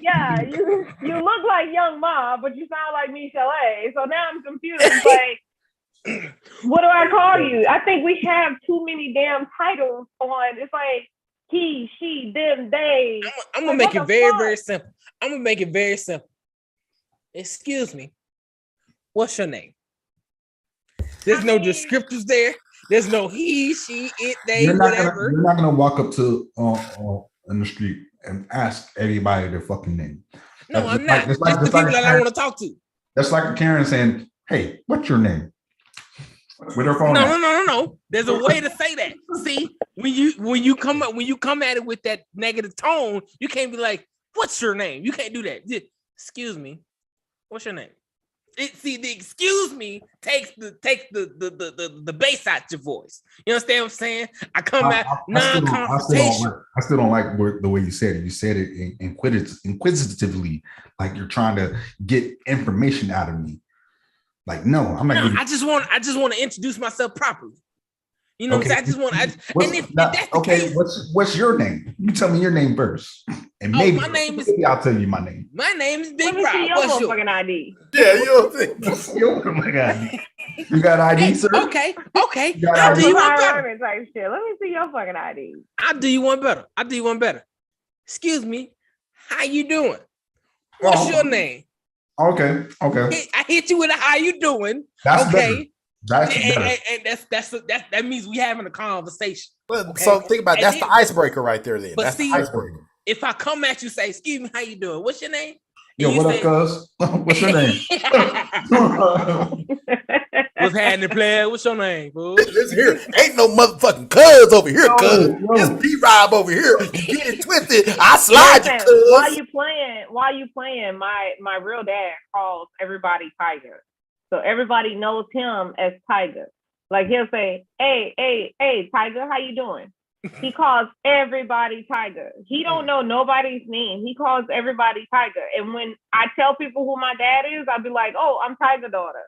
S3: yeah, you look like Young Ma, but you sound like Michelle A. So now I'm confused. It's like, what do I call you? I think we have too many damn titles on. It's like he, she, them, they.
S1: I'm gonna make it very simple. I'm gonna make it very simple. Excuse me. What's your name? There's no descriptors there. There's no he, she, it, they, whatever.
S4: You're not gonna walk up to in the street and ask everybody their fucking name.
S1: No, I'm not. It's the people that I want to talk to.
S4: That's like a Karen saying, "Hey, what's your name?" With her phone.
S1: No. There's a way to say that. See, when you come at it with that negative tone, you can't be like, "What's your name?" You can't do that. Excuse me. What's your name? The excuse me takes the bass out your voice. You understand what I'm saying? I come at non-confrontation.
S4: I still don't like the way you said it. You said it inquisitively, like you're trying to get information out of me. Like, no, I'm not.
S1: I just want to introduce myself properly. You know,
S4: okay.
S1: I just want. If that's the case,
S4: what's your name? You tell me your name first, and maybe
S1: my name is.
S4: I'll tell you my name.
S1: My name is Big
S3: Let me
S1: Rob.
S3: see your motherfucking ID.
S2: Yeah, you don't think.
S4: Oh my God. You got ID, sir?
S1: Okay.
S4: You got
S1: I'll
S4: ID?
S1: do you one better.
S3: Type shit. Let me see your fucking ID.
S1: I'll do you one better. Excuse me. How you doing? What's your name?
S4: Okay.
S1: I hit you with a how you doing.
S4: That's
S1: okay.
S4: Better. That's better.
S1: And that means we having a conversation.
S2: Okay? So think about that's the icebreaker right there. Then that's the icebreaker.
S1: If I come at you, say, "Excuse me, how you doing? What's your name?"
S4: Yo, what up, cuz? What's your name?
S1: What's happening, player? What's your name, fool?
S2: Listen here, ain't no motherfucking cuz over here, cuz.
S4: No.
S2: It's P-Rob over here. You get it twisted. I slide you, cuz.
S3: While you playing, my real dad calls everybody Tiger. So everybody knows him as Tiger. Like he'll say, hey, Tiger, how you doing? He calls everybody Tiger. He don't know nobody's name. He calls everybody Tiger. And when I tell people who my dad is, I'll be like, oh, I'm Tiger daughter.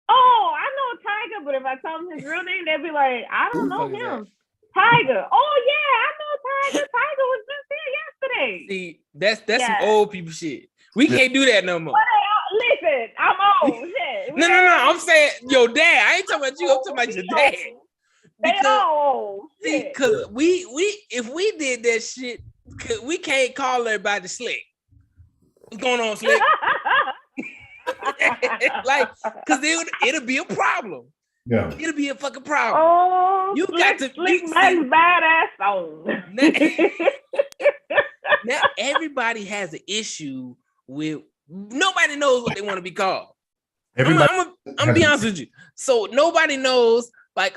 S3: Oh, I know Tiger, but if I tell them his real name, they'll be like, I don't know him. Tiger. Oh yeah, I know Tiger. Tiger was just here yesterday.
S1: See, that's some old people shit. We can't do that no more.
S3: Listen, I'm old. Shit.
S1: No. I'm saying your dad. I ain't talking about you. I'm talking about your dad.
S3: They all old.
S1: See, because we if we did that shit, we can't call everybody Slick. What's going on, Slick? Like, because it'll be a problem.
S4: Yeah.
S1: It'll be a fucking problem.
S3: Oh,
S1: you got to
S3: Slick badass on.
S1: Now everybody has an issue with nobody knows what they want to be called. I'm gonna be honest with you. So nobody knows, like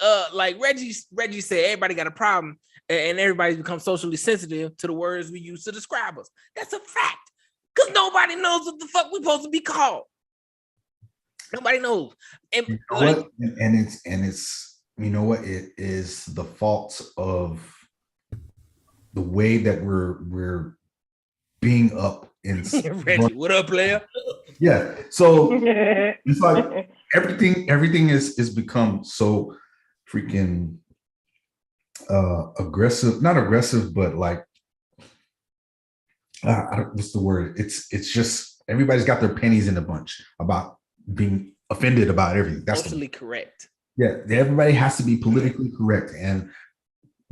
S1: Reggie said, everybody got a problem and everybody's become socially sensitive to the words we use to describe us. That's a fact. Because nobody knows what the fuck we're supposed to be called. Nobody knows. And,
S4: you know what? And it's you know what? It is the fault of the way that we're being up in
S1: Reggie, what up, player?
S4: Yeah. So it's like everything is become so freaking aggressive, not aggressive, but like what's the word? It's just everybody's got their pennies in a bunch about being offended about everything. That's
S1: totally correct.
S4: Yeah, everybody has to be politically correct, and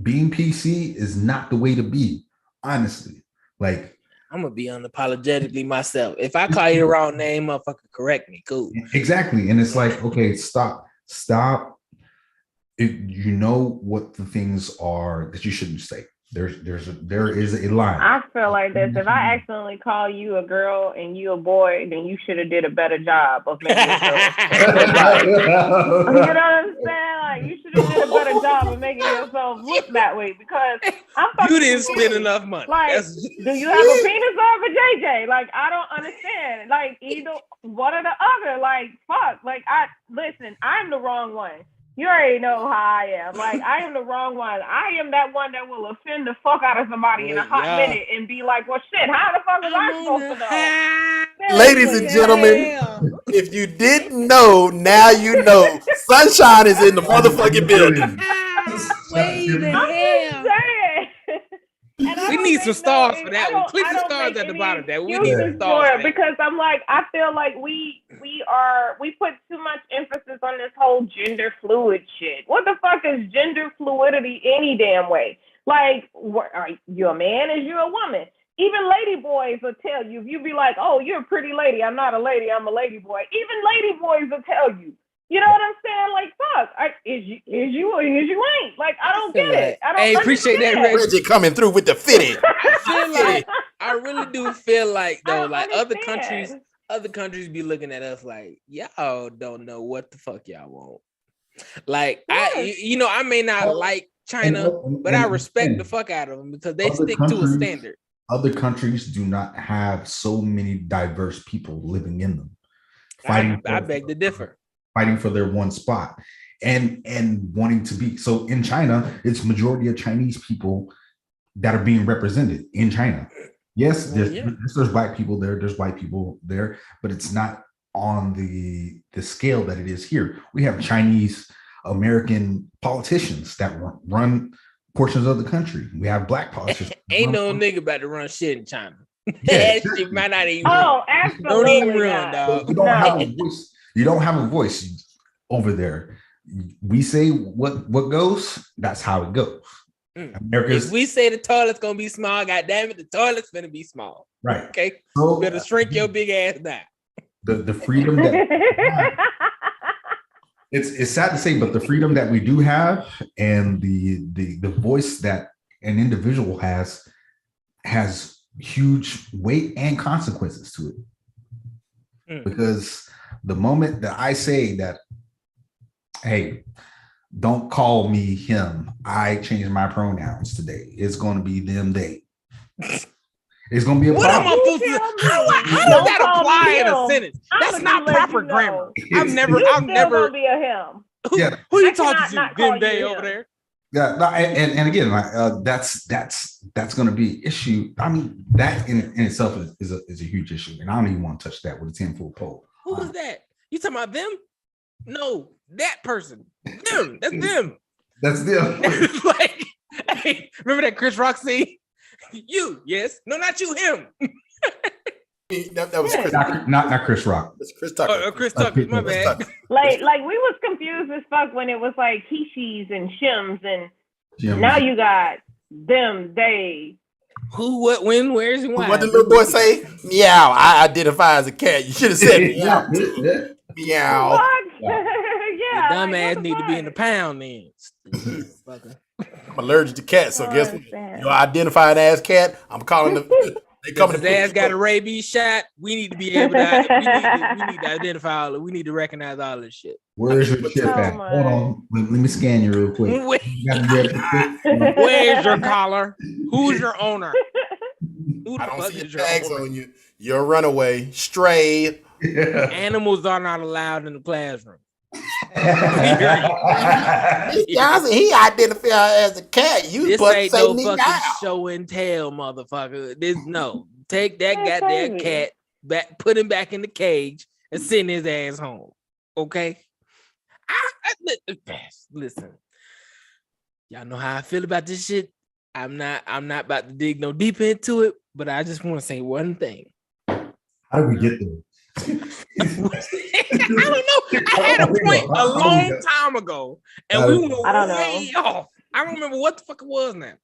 S4: being PC is not the way to be, honestly. Like,
S1: I'm gonna be unapologetically myself. If I call you the wrong name, motherfucker, correct me. Cool.
S4: Exactly. And it's like, okay, stop. You know what the things are that you shouldn't say. There is a line.
S3: I feel like this. If I accidentally call you a girl and you a boy, then you should have did a better job of making yourself. You know what I'm saying? Like, you should have did a better job of making yourself look look that way because I'm
S1: You
S3: fucking
S1: didn't spend
S3: confused.
S1: enough money.
S3: Like,
S1: That's
S3: do you have a penis or a vajayjay? Like, I don't understand. Like, either one or the other. Like, fuck. Like, listen, I'm the wrong one. You already know how I am. Like, I am the wrong one. I am that one that will offend the fuck out of somebody in a hot
S1: Yeah.
S3: minute and be like, well, shit, how the fuck was I supposed to know?
S2: Ladies and gentlemen, if you didn't know, now you know. Sunshine is in the motherfucking building.
S1: way the
S3: I'm
S1: hell.
S3: just saying. And I
S1: We
S3: don't
S1: need
S3: make
S1: some stars
S3: no-
S1: for
S3: I
S1: that
S3: don't-
S1: one. Click
S3: I
S1: the
S3: don't
S1: stars
S3: make
S1: at the
S3: any
S1: bottom. That we need
S3: excuses
S1: some stars
S3: for
S1: for
S3: it
S1: that.
S3: because I'm like, I feel like we put too much emphasis on this whole gender fluid shit. What the fuck is gender fluidity any damn way? Like, are you a man? Is you a woman? Even lady boys will tell you if you be like, oh, you're a pretty lady. I'm not a lady. I'm a lady boy. Even lady boys will tell you. You know what I'm saying? Like, fuck, is you or is you ain't? Like, I don't get it. I don't
S1: Hey, appreciate that,
S3: understand.
S1: Reggie.
S2: Reggie coming through with the fitted.
S1: I feel like I really do feel like
S3: I
S1: though,
S3: don't
S1: like
S3: understand.
S1: other countries be looking at us like y'all don't know what the fuck y'all want. Like
S3: Yes.
S1: I may not like China, but I respect the fuck out of them because they
S4: Other
S1: stick to a
S4: countries-
S1: standard.
S4: Other countries do not have so many diverse people living in them, fighting.
S1: I beg to differ.
S4: Fighting for their one spot, and wanting to be. So in China, it's majority of Chinese people that are being represented in China. Yes, there's black people there, there's white people there, but it's not on the scale that it is here. We have Chinese American politicians that run portions of the country. We have black politicians.
S1: Ain't no nigga about to run shit in China.
S4: Yeah,
S1: That shit might not even.
S3: Oh,
S1: Don't
S3: absolutely
S1: even run,
S3: not.
S1: dog.
S4: You don't
S3: No.
S4: have a voice. You don't have a voice over there. We say what goes. That's how it goes. America's
S1: If we say the toilet's gonna be small, goddamn it, the toilet's gonna be small.
S4: right.
S1: Okay,
S4: So
S1: you better shrink your big ass down.
S4: the freedom that it's sad to say, but the freedom that we do have and the voice that an individual has huge weight and consequences to it. Because the moment that I say that, hey, don't call me him, I changed my pronouns today, it's going to be them, they. It's going to be a
S1: What am I
S4: problem.
S1: supposed to?
S3: Tell
S1: How
S3: me.
S1: does
S3: Don't
S1: that
S3: call
S1: apply
S3: me
S1: in a
S3: him.
S1: sentence?
S3: I'm
S1: That's
S3: gonna
S1: not
S3: let
S1: proper
S3: you
S1: grammar.
S3: know.
S1: I've
S3: You
S1: never.
S3: still gonna be a him.
S4: Yeah.
S1: Who you
S3: I
S1: talking
S3: cannot
S1: to?
S3: not call
S1: Them
S3: you
S1: day
S3: him.
S1: over there.
S4: Yeah, no, and again, that's going to be an issue. I mean, that in itself is a huge issue, and I don't even want to touch that with a 10-foot pole.
S1: Who was that? You talking about them? No, that person. Them. That's them.
S4: That's them.
S1: Like, hey, remember that Chris Rock scene? You, yes. No, not you, him.
S2: That was Chris.
S4: Not Chris Rock.
S2: That's Chris Tucker.
S1: Chris Tucker, my
S2: Chris
S1: bad.
S2: Tucker.
S3: Like we was confused as fuck when it was like he, she's, and shims, and
S4: Jim.
S3: now you got them, they.
S1: Who, what, when, where's, and why?
S2: What did the little boy say? Meow. I identify as a cat. You should have said meow.
S4: Yeah.
S2: Meow.
S3: What?
S4: Yeah.
S3: Yeah.
S1: Your dumb
S3: like,
S1: ass
S3: what the
S1: need to be in the
S3: fuck?
S1: pound then. Fucker.
S2: I'm allergic to cats, so guess what?
S3: understand.
S2: You're identifying as cat. I'm calling them. They coming
S1: If
S2: to
S1: his ass
S2: pick
S1: got
S2: you
S1: a
S2: up.
S1: rabies shot, we need to be able to. We need to identify all. We need to recognize all this shit.
S4: Where's your chip
S3: Oh
S4: at?
S3: my.
S4: Hold on. Let me scan you real quick.
S1: Wait,
S4: You gotta be able to click.
S1: where's your collar? Who's your owner? Who the
S2: I don't
S1: fuck
S2: see
S1: is
S2: your
S1: your
S2: tags
S1: owner?
S2: on you. You're a runaway, stray.
S1: Animals are not allowed in the classroom.
S2: Miss Johnson, he identified as a cat. You
S1: This
S2: but
S1: ain't
S2: say
S1: no
S2: me
S1: fucking
S2: now.
S1: show and tell, motherfucker. This no. Take that
S3: Yeah,
S1: goddamn
S3: crazy.
S1: cat back, put him back in the cage, and send his ass home. Okay. Listen. Y'all know how I feel about this shit. I'm not about to dig no deep into it, but I just want to say one thing.
S4: How did we get there?
S1: I don't know. I had a point a long time ago, and we went
S3: I don't know.
S1: way off. I don't remember what the fuck it was now,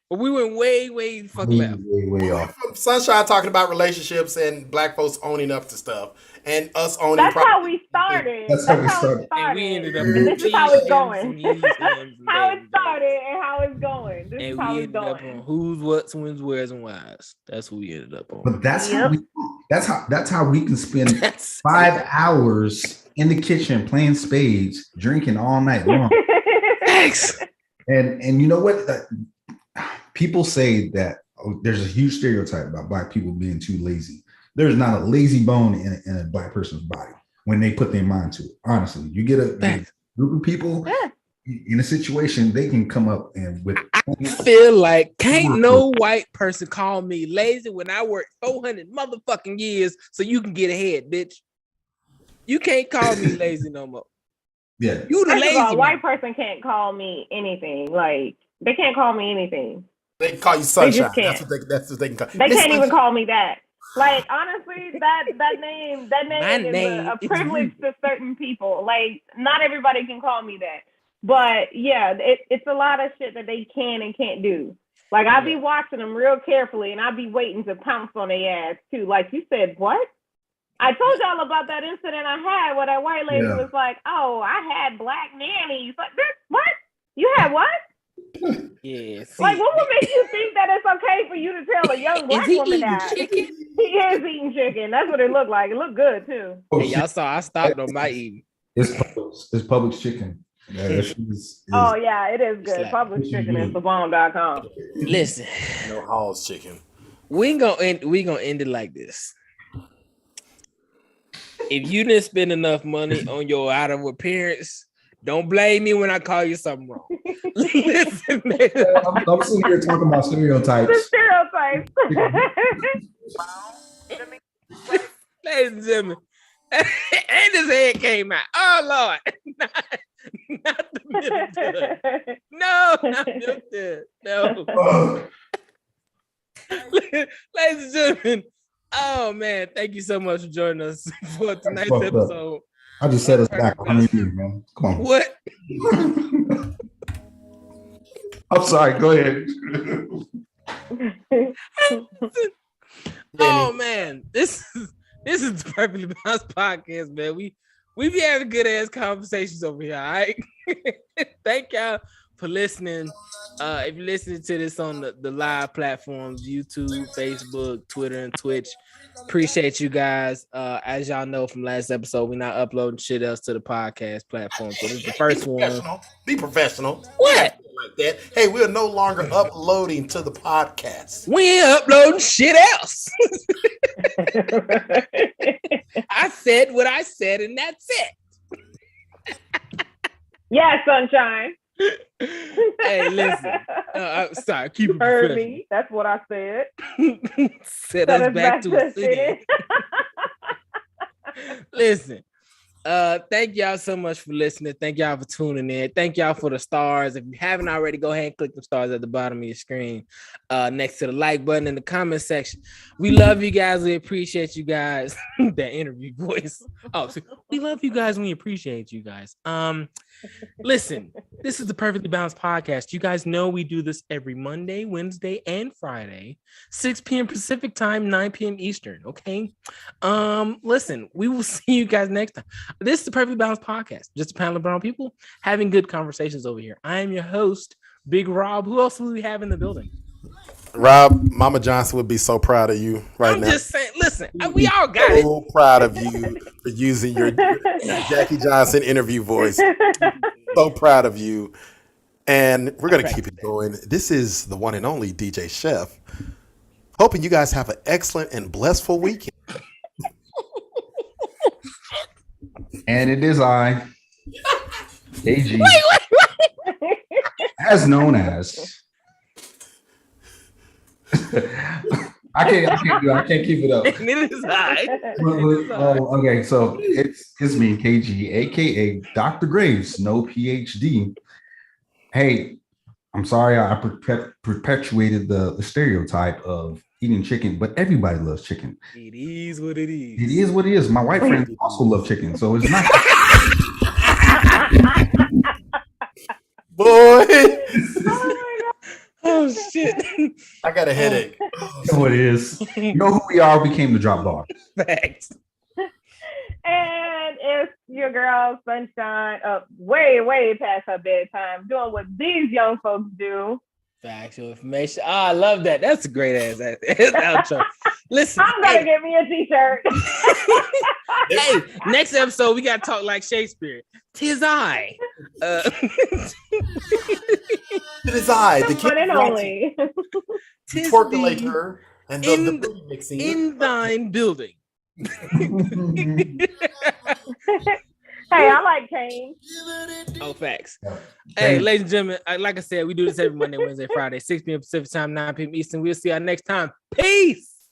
S1: but we went way fuck left.
S4: Way off.
S2: From Sunshine talking about relationships and black folks owning up to stuff and us owning
S3: That's how
S2: property.
S3: we started.
S4: That's how we started.
S1: And we ended up
S3: And this is how it's going.
S1: Cheese, Slims, and
S3: How it
S1: Baby Jones.
S3: started and how it's going. This is
S1: And
S3: how
S1: we
S3: it's
S1: ended up
S3: going.
S1: on who's, what's, when's, where's, and why's. That's who we ended up on.
S4: But that's
S3: Yep.
S4: that's how we can spend
S1: That's
S4: 5 hours in the kitchen playing spades, drinking all night long.
S1: Thanks.
S4: And you know what? People say that there's a huge stereotype about Black people being too lazy. There's not a lazy bone in a Black person's body when they put their mind to it. Honestly, you get a group of people in a situation, they can come up and with.
S1: I feel like can't no white person call me lazy when I worked 400 motherfucking years so you can get ahead, bitch. You can't call me lazy no more.
S4: Yeah,
S1: you the lazy
S3: a white person can't call me anything. Like they can't call me anything.
S2: They can call you sunshine. That's what they can call.
S3: They can't even call me that. Like honestly, that name is a privilege to certain people. Like not everybody can call me that. But yeah, it's a lot of shit that they can and can't do. Like I be watching them real carefully, and I be waiting to pounce on their ass too. Like you said, what? I told y'all about that incident I had where that white lady was like, "Oh, I had Black nannies." Like, what? You had what?
S1: Yeah. See,
S3: like, what would make you think that it's okay for you to tell a young Black woman that?
S1: Chicken?
S3: He is eating chicken. That's what it looked like. It looked good too.
S1: Hey, y'all saw I stopped on my eating.
S4: It's Publix chicken. Yeah,
S3: oh yeah, it is good. Publix chicken is thebomb.com.
S1: Listen,
S2: no Hall's chicken.
S1: We gonna end it like this. If you didn't spend enough money on your outer appearance, don't blame me when I call you something wrong. Listen, man.
S4: I'm sitting here talking about stereotypes.
S3: The stereotypes.
S1: Ladies and gentlemen, and his head came out. Oh Lord. Not the middle good. No, not middle good. No. Ladies and gentlemen, oh man, thank you so much for joining us for tonight's episode.
S4: I just set us back 100 years, man. Come on.
S1: What?
S4: I'm sorry. Go ahead.
S1: Oh man, this is the Perfectly Balanced Podcast, man. We be having good ass conversations over here. All right. Thank y'all for listening. If you're listening to this on the live platforms, YouTube, Facebook, Twitter, and Twitch, appreciate you guys. As y'all know from last episode, we're not uploading shit else to the podcast platform. So this is the first one.
S2: Be professional.
S1: What?
S2: Like that. Hey, we're no longer uploading to the podcast.
S1: We ain't uploading shit else. I said what I said, and that's it.
S3: Yeah, sunshine.
S1: Hey, listen. Sorry, keep it
S3: Heard me. That's what I said.
S1: Set us back to a city. Listen. Thank y'all so much for listening. Thank y'all for tuning in. Thank y'all for the stars. If you haven't already, go ahead and click the stars at the bottom of your screen, next to the like button in the comment section. We love you guys. We appreciate you guys. That interview voice. Oh, so we love you guys. And we appreciate you guys. Listen, this is the Perfectly Balanced Podcast. You guys know we do this every Monday, Wednesday, and Friday, 6 p.m. Pacific time, 9 p.m. Eastern. Okay. Listen, we will see you guys next time. This is the Perfectly Balanced Podcast. Just a panel of brown people having good conversations over here. I am your host, Big Rob. Who else will we have in the building?
S2: Rob, Mama Johnson would be so proud of you now.
S1: I'm just saying, listen, we all got it.
S2: So proud of you for using your Jackie Johnson interview voice. So proud of you. And we're going to keep it going. This is the one and only DJ Chef. Hoping you guys have an excellent and blissful weekend.
S4: And it is I, KG, as known as. I can't keep it up.
S1: And it is I.
S4: Okay, so it's me, KG, aka Dr. Graves, no PhD. Hey, I'm sorry I perpetuated the stereotype of eating chicken, but everybody loves chicken.
S1: It is what it is.
S4: It is what it is. My white friends also love chicken, so it's not.
S2: Boy.
S1: Oh shit!
S2: I got a headache.
S4: You know what it is. You know who we are. We came to drop bars.
S1: Thanks.
S3: And it's your girl Sunshine up way past her bedtime, doing what these young folks do,
S1: Factual information. Oh, I love that. That's a great ass outro. Listen,
S3: I'm gonna get me a t-shirt.
S1: hey, next episode we gotta talk like Shakespeare. 'Tis I.
S2: It is I, the
S3: One and
S2: king
S3: only.
S1: Tis
S2: twerkulate
S1: thee
S2: her and
S1: in
S2: the booty mixing.
S1: in thine building.
S3: Hey, I like Kane.
S1: Oh, facts.
S4: Yeah.
S1: Hey,
S4: Kane.
S1: ladies and gentlemen, like I said, we do this every Monday, Wednesday, Friday, 6 p.m. Pacific time, 9 p.m. Eastern. We'll see y'all next time. Peace.